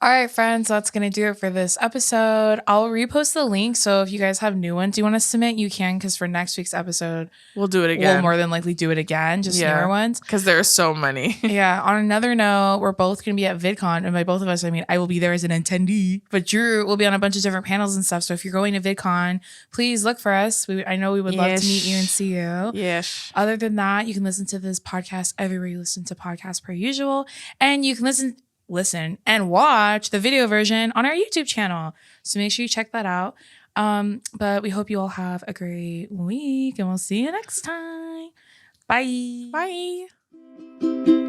All right, friends, that's going to do it for this episode. I'll repost the link. So if you guys have new ones you want to submit, you can, because for next week's episode, we'll do it again. We'll more than likely do it again, just newer ones. Because there are so many. Yeah. On another note, we're both going to be at VidCon. And by both of us, I mean, I will be there as an attendee. But Drew will be on a bunch of different panels and stuff. So if you're going to VidCon, please look for us. I know we would love to meet you and see you. Yes. Other than that, you can listen to this podcast everywhere you listen to podcasts per usual. And you can listen and watch the video version on our YouTube channel. So make sure you check that out. But we hope you all have a great week, and we'll see you next time. Bye. Bye.